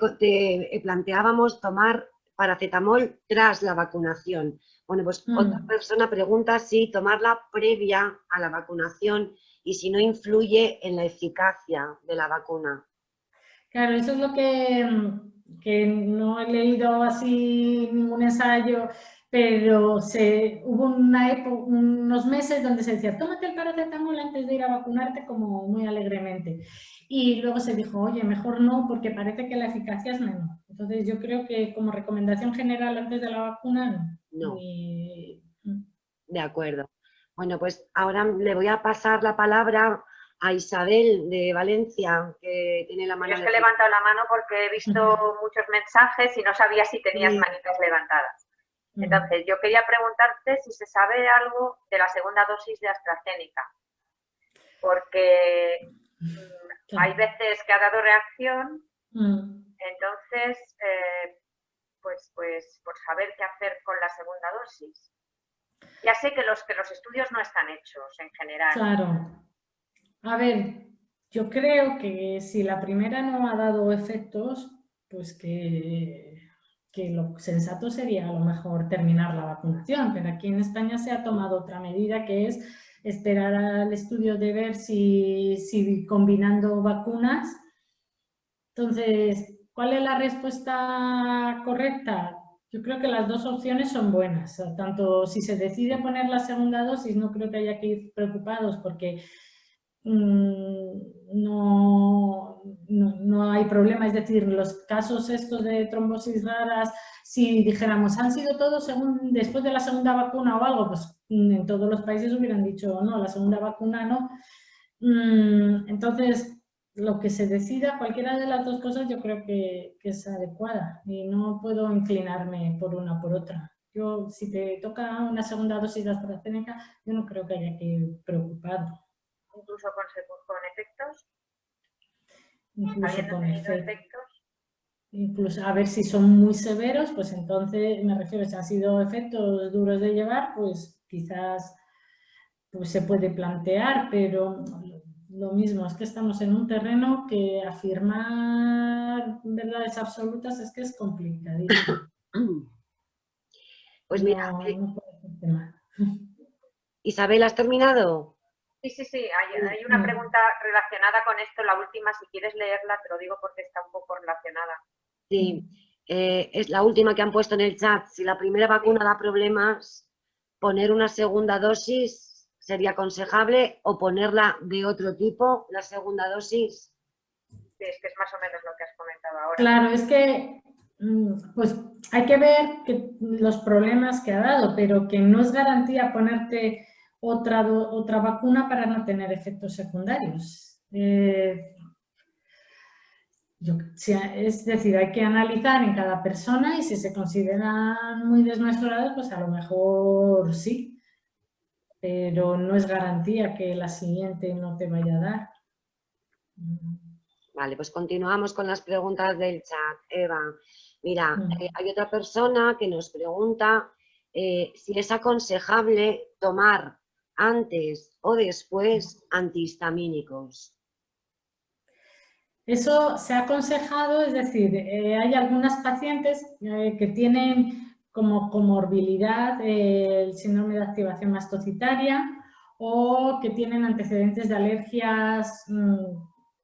[SPEAKER 3] planteábamos tomar paracetamol tras la vacunación. Bueno, pues otra persona pregunta si tomarla previa a la vacunación y si no influye en la eficacia de la vacuna.
[SPEAKER 2] Claro, eso es lo que no he leído así ningún ensayo, pero hubo unos meses donde se decía, tómate el paracetamol antes de ir a vacunarte, como muy alegremente. Y luego se dijo, oye, mejor no, porque parece que la eficacia es menor. Entonces yo creo que como recomendación general antes de la vacuna,
[SPEAKER 3] no.
[SPEAKER 2] Y...
[SPEAKER 3] De acuerdo. Bueno, pues ahora le voy a pasar la palabra a Isabel de Valencia, que tiene la mano.
[SPEAKER 1] Yo es que he levantado la mano porque he visto muchos mensajes y no sabía si tenías manitas levantadas. Entonces, yo quería preguntarte si se sabe algo de la segunda dosis de AstraZeneca, porque hay veces que ha dado reacción, entonces, pues por saber qué hacer con la segunda dosis. Ya sé que los estudios no están hechos en general.
[SPEAKER 2] Claro. A ver, yo creo que si la primera no ha dado efectos, pues que lo sensato sería a lo mejor terminar la vacunación, pero aquí en España se ha tomado otra medida que es esperar al estudio de ver si combinando vacunas. Entonces, ¿cuál es la respuesta correcta? Yo creo que las dos opciones son buenas. Tanto si se decide poner la segunda dosis, no creo que haya que ir preocupados porque no hay problema. Es decir, los casos estos de trombosis raras, si dijéramos han sido todos después de la segunda vacuna o algo, pues en todos los países hubieran dicho no, la segunda vacuna no. Entonces, lo que se decida, cualquiera de las dos cosas, yo creo que es adecuada y no puedo inclinarme por una o por otra. Yo, si te toca una segunda dosis de AstraZeneca, yo no creo que haya que ir preocupado.
[SPEAKER 1] Incluso con efectos.
[SPEAKER 2] Incluso con efectos. Incluso a ver si son muy severos, pues entonces me refiero, si han sido efectos duros de llevar, pues quizás pues se puede plantear, pero lo mismo, es que estamos en un terreno que afirmar verdades absolutas es que es complicadísimo.
[SPEAKER 3] Pues mira,
[SPEAKER 2] no puede ser tema.
[SPEAKER 3] Isabel, ¿has terminado?
[SPEAKER 1] Sí, hay una pregunta relacionada con esto, la última, si quieres leerla, te lo digo porque está un poco relacionada.
[SPEAKER 3] Sí, es la última que han puesto en el chat. Si la primera vacuna da problemas, poner una segunda dosis sería aconsejable o ponerla de otro tipo, la segunda dosis.
[SPEAKER 1] Sí, es que es más o menos lo que has comentado ahora.
[SPEAKER 2] Claro, es que pues hay que ver los problemas que ha dado, pero que no es garantía ponerte otra vacuna para no tener efectos secundarios. Es decir, hay que analizar en cada persona y si se consideran muy desmesurados, pues a lo mejor sí, pero no es garantía que la siguiente no te vaya a dar.
[SPEAKER 3] Vale, pues continuamos con las preguntas del chat. Eva, mira, hay otra persona que nos pregunta si es aconsejable tomar antes o después antihistamínicos.
[SPEAKER 2] Eso se ha aconsejado, es decir, hay algunas pacientes que tienen como comorbilidad el síndrome de activación mastocitaria o que tienen antecedentes de alergias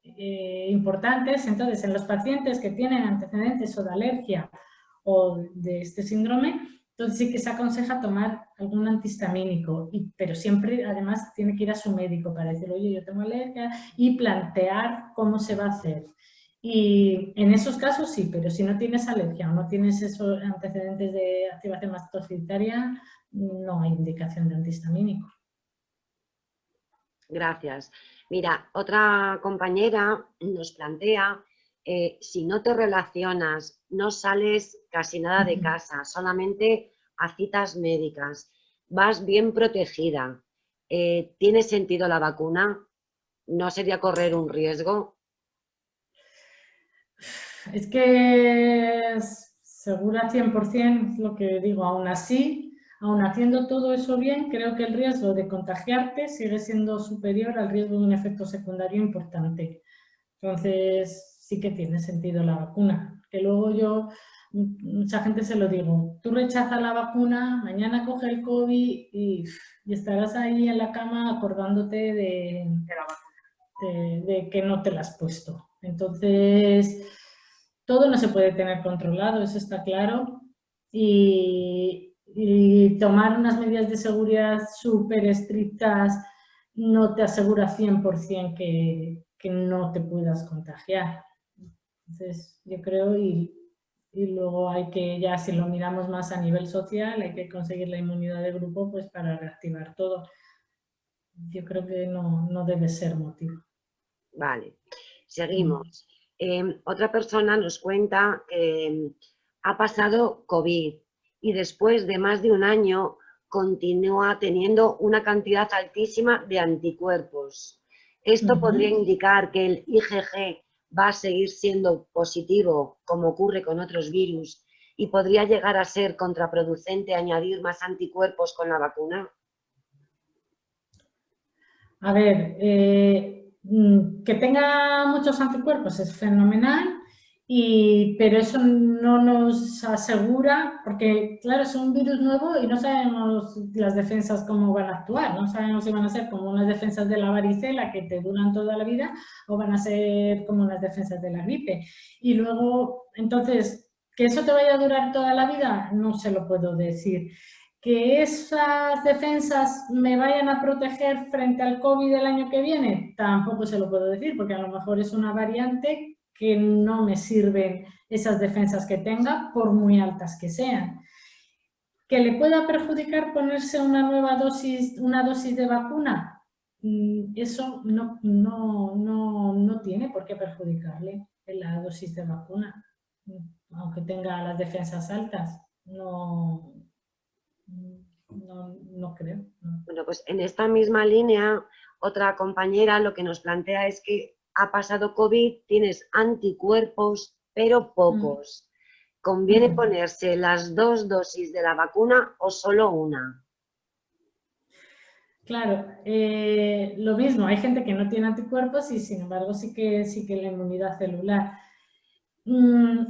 [SPEAKER 2] importantes. Entonces, en los pacientes que tienen antecedentes o de alergia o de este síndrome, entonces sí que se aconseja tomar algún antihistamínico, pero siempre además tiene que ir a su médico para decir, oye, yo tengo alergia, y plantear cómo se va a hacer. Y en esos casos sí, pero si no tienes alergia o no tienes esos antecedentes de activación mastocitaria, no hay indicación de antihistamínico.
[SPEAKER 3] Gracias. Mira, otra compañera nos plantea, si no te relacionas, no sales casi nada de casa, solamente a citas médicas, vas bien protegida, ¿tiene sentido la vacuna? ¿No sería correr un riesgo?
[SPEAKER 2] Es que segura 100% es lo que digo, aún así, aún haciendo todo eso bien, creo que el riesgo de contagiarte sigue siendo superior al riesgo de un efecto secundario importante. Entonces, sí que tiene sentido la vacuna. Que luego yo, mucha gente se lo digo, tú rechazas la vacuna, mañana coge el COVID y estarás ahí en la cama acordándote de que no te la has puesto. Entonces, todo no se puede tener controlado, eso está claro. Y tomar unas medidas de seguridad súper estrictas no te asegura 100% que no te puedas contagiar. Entonces, yo creo, y luego hay que, ya si lo miramos más a nivel social, hay que conseguir la inmunidad de grupo pues para reactivar todo. Yo creo que no debe ser motivo.
[SPEAKER 3] Vale, seguimos. Otra persona nos cuenta que ha pasado COVID y después de más de un año continúa teniendo una cantidad altísima de anticuerpos. Esto podría indicar que el IgG va a seguir siendo positivo, como ocurre con otros virus, y podría llegar a ser contraproducente añadir más anticuerpos con la vacuna.
[SPEAKER 2] A ver, que tenga muchos anticuerpos es fenomenal, pero eso no nos asegura, porque claro, es un virus nuevo y no sabemos las defensas cómo van a actuar, no sabemos si van a ser como unas defensas de la varicela que te duran toda la vida o van a ser como unas defensas de la gripe. Y luego, entonces, que eso te vaya a durar toda la vida, no se lo puedo decir. Que esas defensas me vayan a proteger frente al COVID del año que viene, tampoco se lo puedo decir, porque a lo mejor es una variante que no me sirven esas defensas que tenga, por muy altas que sean. ¿Que le pueda perjudicar ponerse una nueva dosis, una dosis de vacuna? Eso no tiene por qué perjudicarle la dosis de vacuna, aunque tenga las defensas altas. No creo. No.
[SPEAKER 3] Bueno, pues en esta misma línea, otra compañera lo que nos plantea es que ha pasado COVID, tienes anticuerpos, pero pocos. ¿Conviene ponerse las 2 dosis de la vacuna o solo una?
[SPEAKER 2] Claro, lo mismo, hay gente que no tiene anticuerpos y sin embargo sí que la inmunidad celular.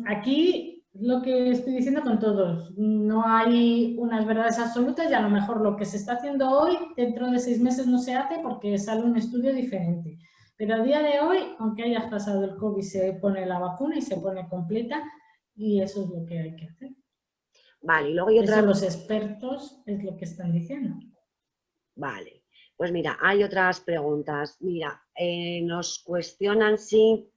[SPEAKER 2] Aquí lo que estoy diciendo con todos, no hay unas verdades absolutas y a lo mejor lo que se está haciendo hoy, dentro de 6 meses no se hace porque sale un estudio diferente. Pero a día de hoy, aunque hayas pasado el COVID, se pone la vacuna y se pone completa y eso es lo que hay que hacer.
[SPEAKER 3] Vale, y luego hay otra...
[SPEAKER 2] Eso los expertos es lo que están diciendo.
[SPEAKER 3] Vale, pues mira, hay otras preguntas. Mira, nos cuestionan si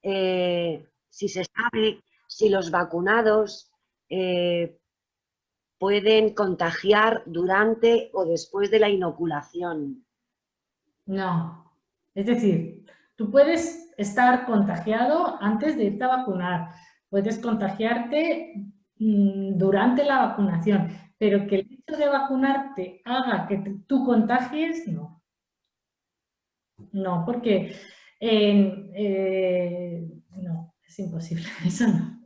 [SPEAKER 3] se sabe si los vacunados pueden contagiar durante o después de la inoculación.
[SPEAKER 2] No, es decir, tú puedes estar contagiado antes de irte a vacunar, puedes contagiarte durante la vacunación, pero que el hecho de vacunarte haga que tú contagies, no. No, porque no, es imposible, eso no.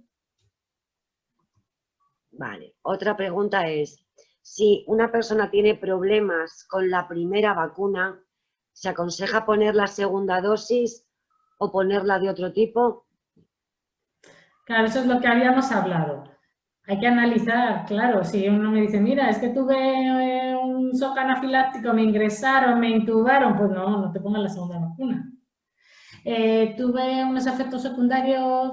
[SPEAKER 3] Vale, otra pregunta es, si una persona tiene problemas con la primera vacuna, ¿se aconseja poner la segunda dosis o ponerla de otro tipo?
[SPEAKER 2] Claro, eso es lo que habíamos hablado. Hay que analizar, claro, si uno me dice, mira, es que tuve un shock anafiláctico, me ingresaron, me intubaron, pues no te pongas la segunda vacuna. Tuve unos efectos secundarios.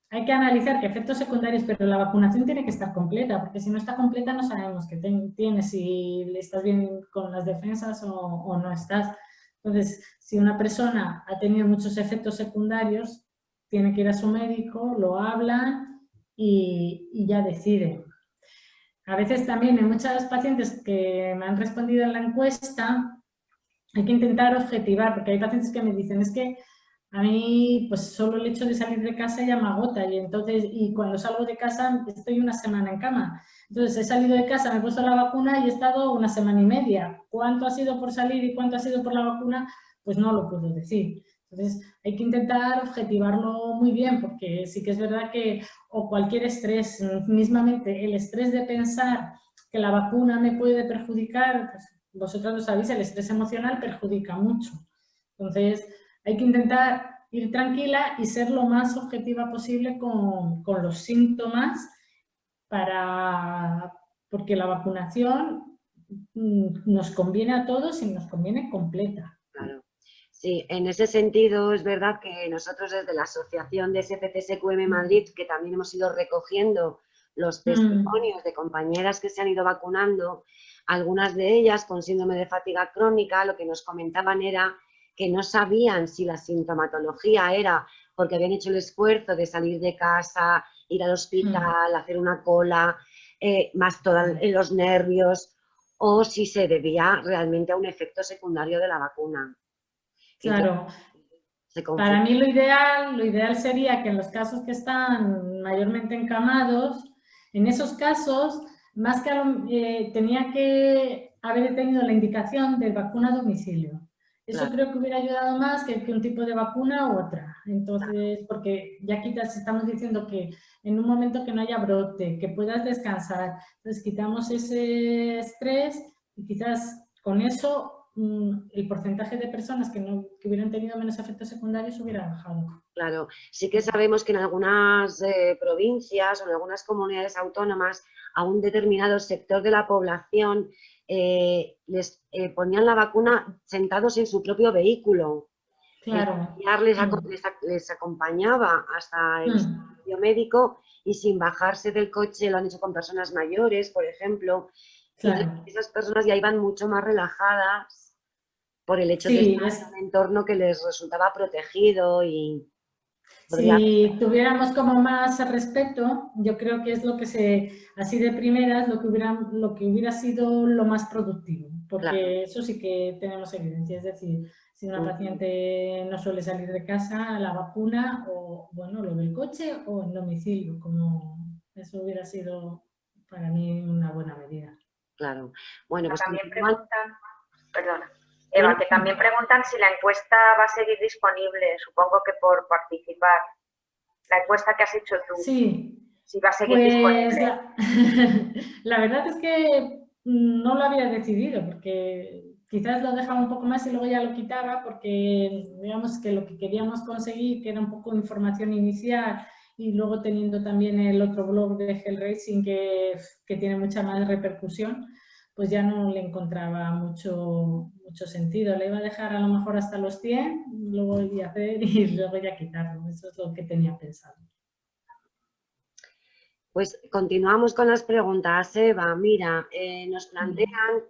[SPEAKER 2] Hay que analizar qué efectos secundarios, pero la vacunación tiene que estar completa, porque si no está completa no sabemos qué tienes, si estás bien con las defensas o no estás. Entonces, si una persona ha tenido muchos efectos secundarios, tiene que ir a su médico, lo hablan y ya decide. A veces también en muchas pacientes que me han respondido en la encuesta, hay que intentar objetivar, porque hay pacientes que me dicen, es que a mí, pues solo el hecho de salir de casa ya me agota y cuando salgo de casa estoy una semana en cama. Entonces he salido de casa, me he puesto la vacuna y he estado una semana y media. ¿Cuánto ha sido por salir y cuánto ha sido por la vacuna? Pues no lo puedo decir. Entonces hay que intentar objetivarlo muy bien, porque sí que es verdad que, o cualquier estrés, mismamente el estrés de pensar que la vacuna me puede perjudicar, pues vosotros lo sabéis, el estrés emocional perjudica mucho. Entonces, hay que intentar ir tranquila y ser lo más objetiva posible con los síntomas porque la vacunación nos conviene a todos y nos conviene completa.
[SPEAKER 3] Claro. Sí, en ese sentido es verdad que nosotros desde la Asociación de SPCSQM Madrid, que también hemos ido recogiendo los testimonios de compañeras que se han ido vacunando, algunas de ellas con síndrome de fatiga crónica, lo que nos comentaban era que no sabían si la sintomatología era porque habían hecho el esfuerzo de salir de casa, ir al hospital, hacer una cola, más todos los nervios, o si se debía realmente a un efecto secundario de la vacuna.
[SPEAKER 2] Claro. Para mí lo ideal sería que en los casos que están mayormente encamados, en esos casos, más que tenía que haber tenido la indicación de vacuna a domicilio. Eso creo que hubiera ayudado más que un tipo de vacuna u otra. Entonces, porque ya quizás estamos diciendo que en un momento que no haya brote, que puedas descansar, entonces quitamos ese estrés y quizás con eso el porcentaje de personas que hubieran tenido menos efectos secundarios hubiera bajado.
[SPEAKER 3] Claro, sí que sabemos que en algunas provincias o en algunas comunidades autónomas a un determinado sector de la población les ponían la vacuna sentados en su propio vehículo.
[SPEAKER 2] Claro.
[SPEAKER 3] Les acompañaba hasta el servicio médico y sin bajarse del coche, lo han hecho con personas mayores, por ejemplo.
[SPEAKER 2] Claro.
[SPEAKER 3] Y esas personas ya iban mucho más relajadas por el hecho de estar en un entorno que les resultaba protegido y...
[SPEAKER 2] Si tuviéramos como más respeto, yo creo que es lo que así de primeras, lo que hubiera sido lo más productivo, porque eso sí que tenemos evidencia, es decir, si una paciente no suele salir de casa, la vacuna o, bueno, lo del coche o en domicilio, como eso hubiera sido para mí una buena medida.
[SPEAKER 3] Claro. Bueno, pues
[SPEAKER 1] también preguntan, perdona, Eva, que también preguntan si la encuesta va a seguir disponible, supongo que por participar. La encuesta que has hecho tú.
[SPEAKER 2] Sí.
[SPEAKER 1] Si va a seguir disponible.
[SPEAKER 2] La verdad es que no lo había decidido, porque quizás lo dejaba un poco más y luego ya lo quitaba, porque digamos que lo que queríamos conseguir, que era un poco de información inicial, y luego teniendo también el otro blog de Health Racing que tiene mucha más repercusión, pues ya no le encontraba mucho sentido. Le iba a dejar a lo mejor hasta los 100, luego iba a hacer y luego ya quitarlo. Eso es lo que tenía pensado.
[SPEAKER 3] Pues continuamos con las preguntas, Eva. Mira, nos plantean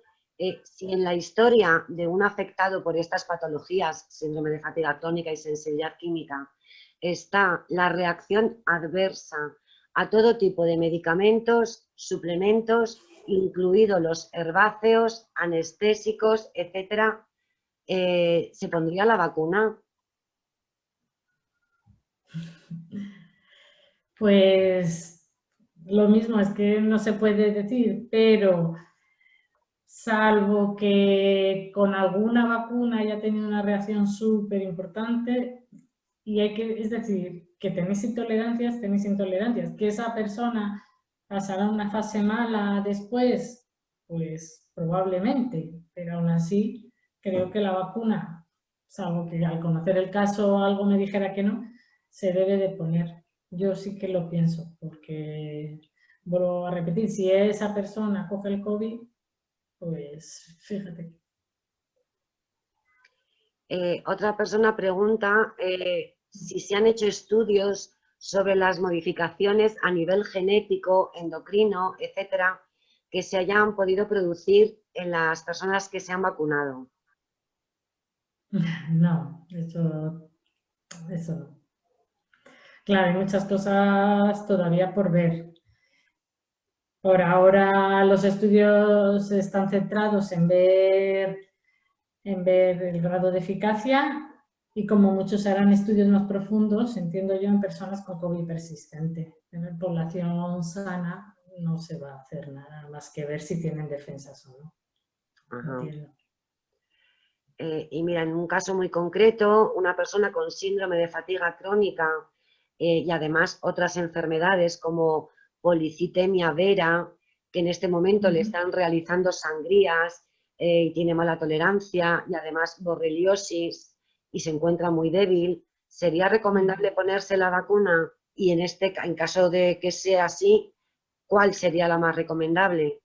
[SPEAKER 3] si en la historia de un afectado por estas patologías, síndrome de fatiga crónica y sensibilidad química, está la reacción adversa a todo tipo de medicamentos, suplementos, incluidos los herbáceos, anestésicos, etcétera, ¿se pondría la vacuna?
[SPEAKER 2] Pues lo mismo, es que no se puede decir, pero salvo que con alguna vacuna haya tenido una reacción súper importante, y es decir, que tenéis intolerancias, que esa persona pasará una fase mala después, pues probablemente, pero aún así creo que la vacuna, salvo que al conocer el caso algo me dijera que no, se debe de poner. Yo sí que lo pienso, porque vuelvo a repetir, si esa persona coge el COVID, pues fíjate.
[SPEAKER 3] Otra persona pregunta si se han hecho estudios sobre las modificaciones a nivel genético, endocrino, etcétera, que se hayan podido producir en las personas que se han vacunado.
[SPEAKER 2] No, eso no. Claro, hay muchas cosas todavía por ver. Por ahora los estudios están centrados en ver el grado de eficacia y como muchos harán estudios más profundos, entiendo yo, en personas con COVID persistente. En población sana no se va a hacer nada más que ver si tienen defensas o no.
[SPEAKER 3] Ajá.
[SPEAKER 2] Entiendo.
[SPEAKER 3] Y mira, en un caso muy concreto, una persona con síndrome de fatiga crónica y además otras enfermedades como policitemia vera, que en este momento le están realizando sangrías y tiene mala tolerancia y además borreliosis y se encuentra muy débil, ¿sería recomendable ponerse la vacuna? Y en caso de que sea así, ¿cuál sería la más recomendable?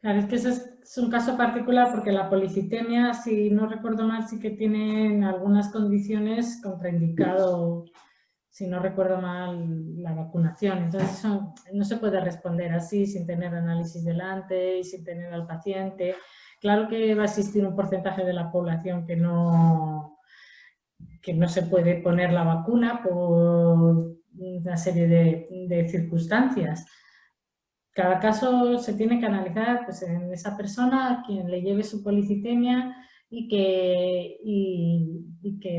[SPEAKER 2] Claro, es que ese es un caso particular porque la policitemia, si no recuerdo mal, sí que tiene en algunas condiciones contraindicado, si no recuerdo mal, la vacunación. Entonces, eso no se puede responder así sin tener análisis delante y sin tener al paciente. Claro que va a existir un porcentaje de la población que no se puede poner la vacuna por una serie de circunstancias. Cada caso se tiene que analizar pues, en esa persona a quien le lleve su policitemia y que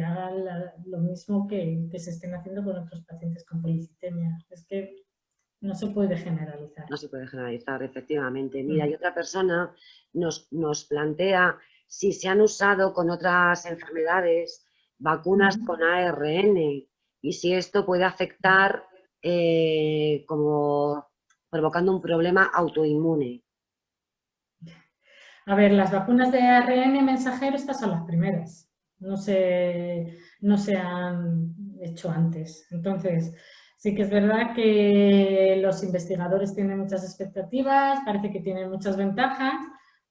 [SPEAKER 2] haga lo mismo que se estén haciendo con otros pacientes con policitemia. Es que no se puede generalizar.
[SPEAKER 3] No se puede generalizar, efectivamente. Mira, y otra persona nos plantea si se han usado con otras enfermedades vacunas con ARN y si esto puede afectar como provocando un problema autoinmune.
[SPEAKER 2] A ver, las vacunas de ARN mensajero, estas son las primeras. No se han hecho antes. Entonces, sí que es verdad que los investigadores tienen muchas expectativas, parece que tienen muchas ventajas.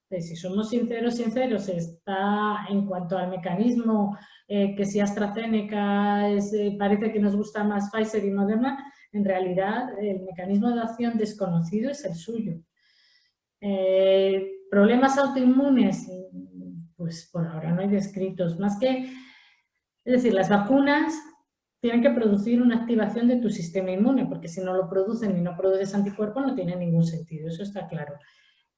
[SPEAKER 2] Pero si somos sinceros, está en cuanto al mecanismo, que si AstraZeneca parece que nos gusta más Pfizer y Moderna, en realidad el mecanismo de acción desconocido es el suyo. Problemas autoinmunes, pues por ahora no hay descritos, más que, es decir, las vacunas tienen que producir una activación de tu sistema inmune, porque si no lo producen y no produces anticuerpos no tiene ningún sentido, eso está claro.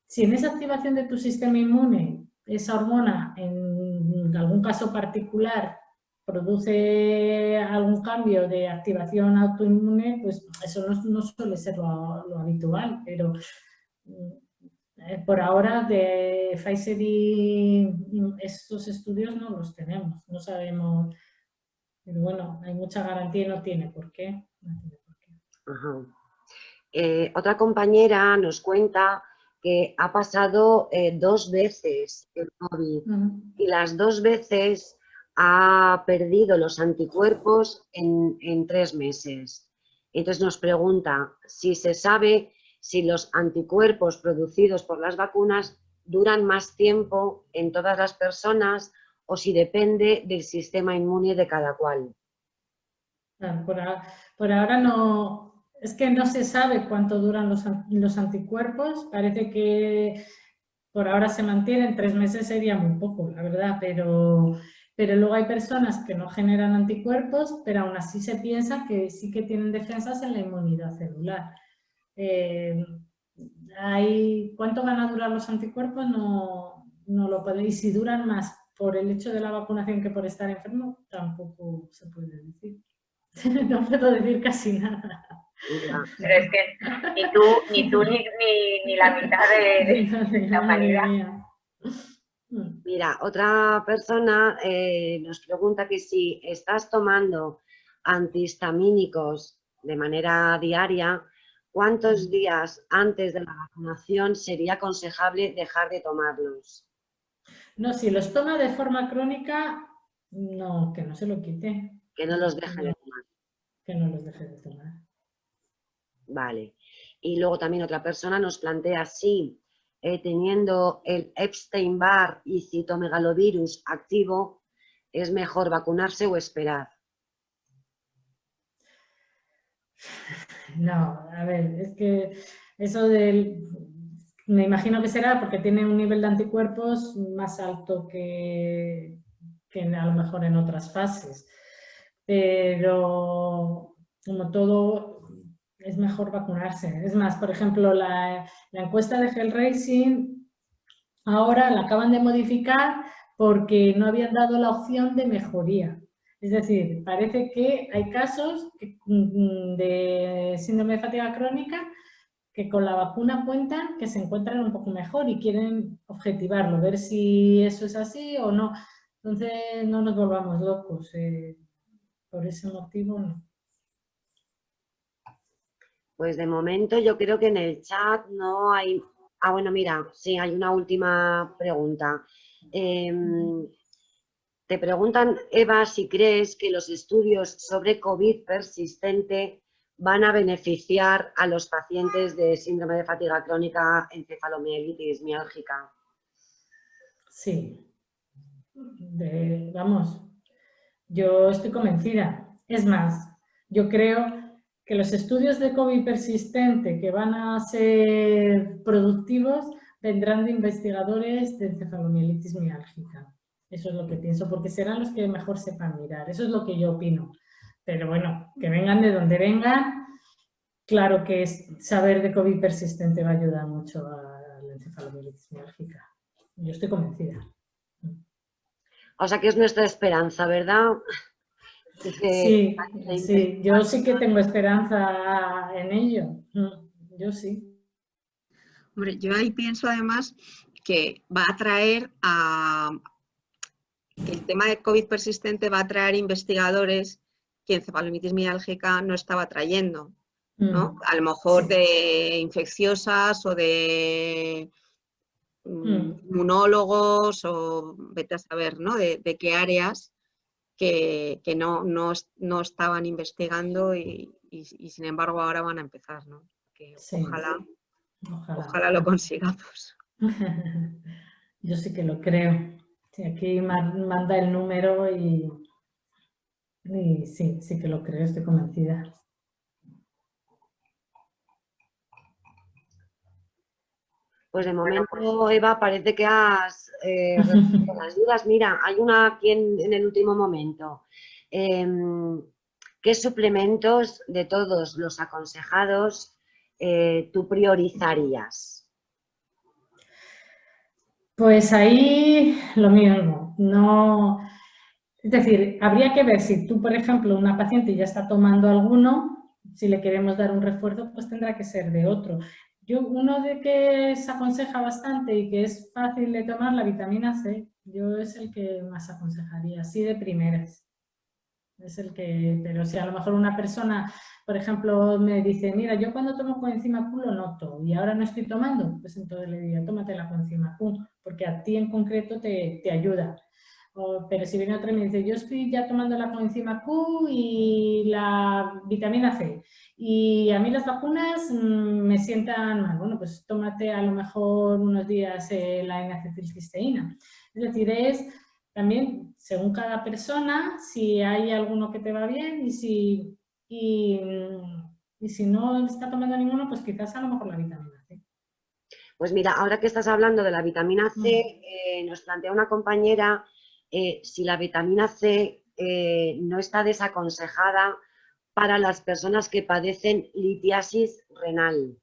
[SPEAKER 2] Si en esa activación de tu sistema inmune, esa hormona, en algún caso particular, produce algún cambio de activación autoinmune, pues eso no suele ser lo habitual, pero por ahora de Pfizer y estos estudios no los tenemos, no sabemos, pero bueno, hay mucha garantía y no tiene por qué. No tiene por qué.
[SPEAKER 3] Ajá. Otra compañera nos cuenta que ha pasado 2 veces el COVID y las 2 veces ha perdido los anticuerpos en 3 meses. Entonces nos pregunta si se sabe si los anticuerpos producidos por las vacunas duran más tiempo en todas las personas o si depende del sistema inmune de cada cual.
[SPEAKER 2] Claro, por ahora no, es que no se sabe cuánto duran los anticuerpos, parece que por ahora se mantienen, 3 meses sería muy poco, la verdad, pero luego hay personas que no generan anticuerpos, pero aún así se piensa que sí que tienen defensas en la inmunidad celular. ¿Cuánto van a durar los anticuerpos? No lo podéis. Si duran más por el hecho de la vacunación que por estar enfermo, tampoco se puede decir. No puedo decir casi nada.
[SPEAKER 1] Pero es que ni tú ni la mitad de la humanidad.
[SPEAKER 3] Mira, otra persona nos pregunta que si estás tomando antihistamínicos de manera diaria, ¿cuántos días antes de la vacunación sería aconsejable dejar de tomarlos?
[SPEAKER 2] No, si los toma de forma crónica, no, que no se lo quite.
[SPEAKER 3] Que no los deje de tomar.
[SPEAKER 2] Que no los deje de tomar.
[SPEAKER 3] Vale. Y luego también otra persona nos plantea si teniendo el Epstein-Barr y citomegalovirus activo, ¿es mejor vacunarse o esperar?
[SPEAKER 2] No, a ver, es que eso me imagino que será porque tiene un nivel de anticuerpos más alto que a lo mejor en otras fases. Pero como todo, es mejor vacunarse. Es más, por ejemplo, la encuesta de Hellraising ahora la acaban de modificar porque no habían dado la opción de mejoría. Es decir, parece que hay casos de síndrome de fatiga crónica que con la vacuna cuentan que se encuentran un poco mejor y quieren objetivarlo, ver si eso es así o no. Entonces, no nos volvamos locos. Por ese motivo, no.
[SPEAKER 3] Pues de momento yo creo que en el chat no hay... Ah, bueno, mira, sí, hay una última pregunta. Te preguntan, Eva, si crees que los estudios sobre COVID persistente van a beneficiar a los pacientes de síndrome de fatiga crónica, encefalomielitis miálgica.
[SPEAKER 2] Sí. Vamos, yo estoy convencida. Es más, yo creo que los estudios de COVID persistente que van a ser productivos vendrán de investigadores de encefalomielitis miálgica. Eso es lo que pienso, porque serán los que mejor sepan mirar. Eso es lo que yo opino. Pero bueno, que vengan de donde vengan, claro que saber de COVID persistente va a ayudar mucho a la encefalomielitis miálgica. Yo estoy convencida.
[SPEAKER 3] O sea que es nuestra esperanza, ¿verdad?
[SPEAKER 2] Sí, sí, yo sí que tengo esperanza en ello. Yo sí.
[SPEAKER 6] Hombre, yo ahí pienso además que va a traer el tema de COVID persistente va a traer investigadores que encefalomielitis miálgica no estaba trayendo, ¿no? A lo mejor
[SPEAKER 2] Sí.
[SPEAKER 6] de infecciosas o de inmunólogos o vete a saber, ¿no? De qué áreas que no estaban investigando y sin embargo ahora van a empezar, ¿no? Que
[SPEAKER 2] Sí.
[SPEAKER 6] ojalá lo consigamos.
[SPEAKER 2] Yo sí que lo creo. Sí, aquí manda el número y sí, sí que lo creo, estoy convencida.
[SPEAKER 3] Pues de momento, Eva, parece que has resuelto las dudas. Mira, hay una aquí en el último momento. ¿Qué suplementos de todos los aconsejados tú priorizarías?
[SPEAKER 2] Pues ahí lo mismo. No, es decir, habría que ver si tú, por ejemplo, una paciente ya está tomando alguno, si le queremos dar un refuerzo, pues tendrá que ser de otro. Uno de que se aconseja bastante y que es fácil de tomar, la vitamina C, yo es el que más aconsejaría, así de primeras. Es el que, pero si a lo mejor una persona, por ejemplo, me dice, mira, yo cuando tomo coenzima Q lo noto y ahora no estoy tomando, pues entonces le diría, tómate la coenzima Q, porque a ti en concreto te ayuda. Pero si viene otra y me dice, yo estoy ya tomando la coenzima Q y la vitamina C y a mí las vacunas me sientan mal, bueno, pues tómate a lo mejor unos días la N-acetilcisteína. Es decir, también según cada persona, si hay alguno que te va bien y si no está tomando ninguno, pues quizás a lo mejor la vitamina C.
[SPEAKER 3] Pues mira, ahora que estás hablando de la vitamina C, nos plantea una compañera si la vitamina C no está desaconsejada para las personas que padecen litiasis renal.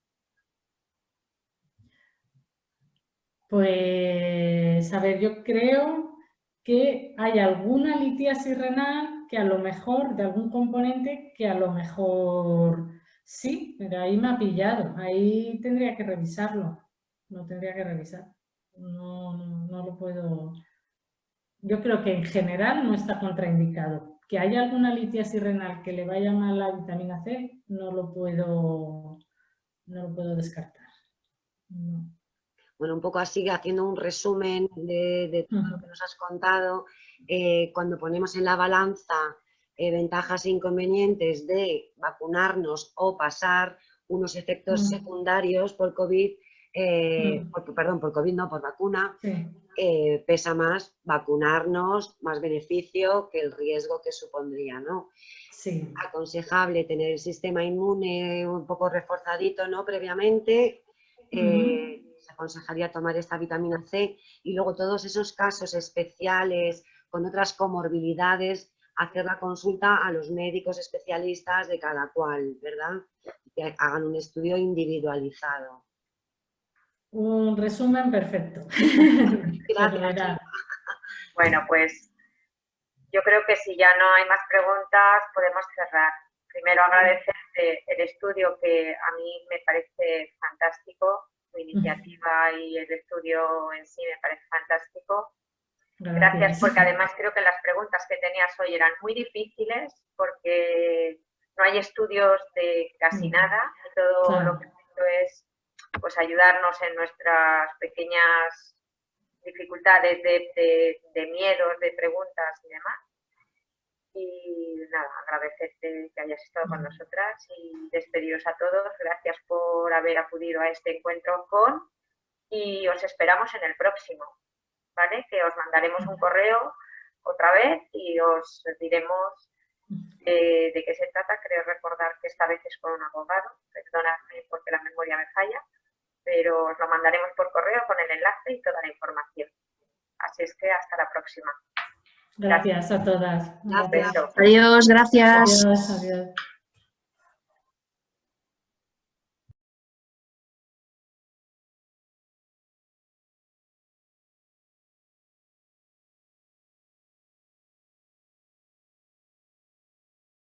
[SPEAKER 2] Pues, a ver, yo creo que hay alguna litiasis renal que a lo mejor, de algún componente, que a lo mejor sí, pero ahí me ha pillado. Ahí tendría que revisarlo. Lo tendría que revisar. No lo puedo... Yo creo que en general no está contraindicado. Que haya alguna litiasis renal que le vaya mal la vitamina C, no lo puedo descartar. No.
[SPEAKER 3] Bueno, un poco así, haciendo un resumen de todo lo que nos has contado, cuando ponemos en la balanza ventajas e inconvenientes de vacunarnos o pasar unos efectos secundarios por COVID, por COVID no, por vacuna,
[SPEAKER 2] Sí.
[SPEAKER 3] pesa más vacunarnos, más beneficio que el riesgo que supondría, ¿no?
[SPEAKER 2] Sí.
[SPEAKER 3] Aconsejable tener el sistema inmune un poco reforzadito, ¿no? Previamente. Se aconsejaría tomar esta vitamina C y luego todos esos casos especiales con otras comorbilidades, hacer la consulta a los médicos especialistas de cada cual, ¿verdad? Que hagan un estudio individualizado.
[SPEAKER 2] Un resumen perfecto.
[SPEAKER 3] Gracias.
[SPEAKER 1] Bueno, pues yo creo que si ya no hay más preguntas, podemos cerrar. Primero agradecerte el estudio que a mí me parece fantástico, tu iniciativa y el estudio en sí me parece fantástico. Gracias porque además creo que las preguntas que tenías hoy eran muy difíciles porque no hay estudios de casi nada y todo lo que he hecho es pues ayudarnos en nuestras pequeñas dificultades de miedos, de preguntas y demás. Y nada, agradecerte que hayas estado con nosotras y despediros a todos. Gracias por haber acudido a este encuentro y os esperamos en el próximo, ¿vale? Que os mandaremos un correo otra vez y os diremos de qué se trata. Creo recordar que esta vez es con un abogado, perdonadme porque la memoria me falla, pero os lo mandaremos por correo con el enlace y toda la información. Así es que hasta la próxima.
[SPEAKER 2] Gracias a todas.
[SPEAKER 3] Gracias.
[SPEAKER 1] Beso.
[SPEAKER 7] Adiós, gracias.
[SPEAKER 2] Adiós, adiós.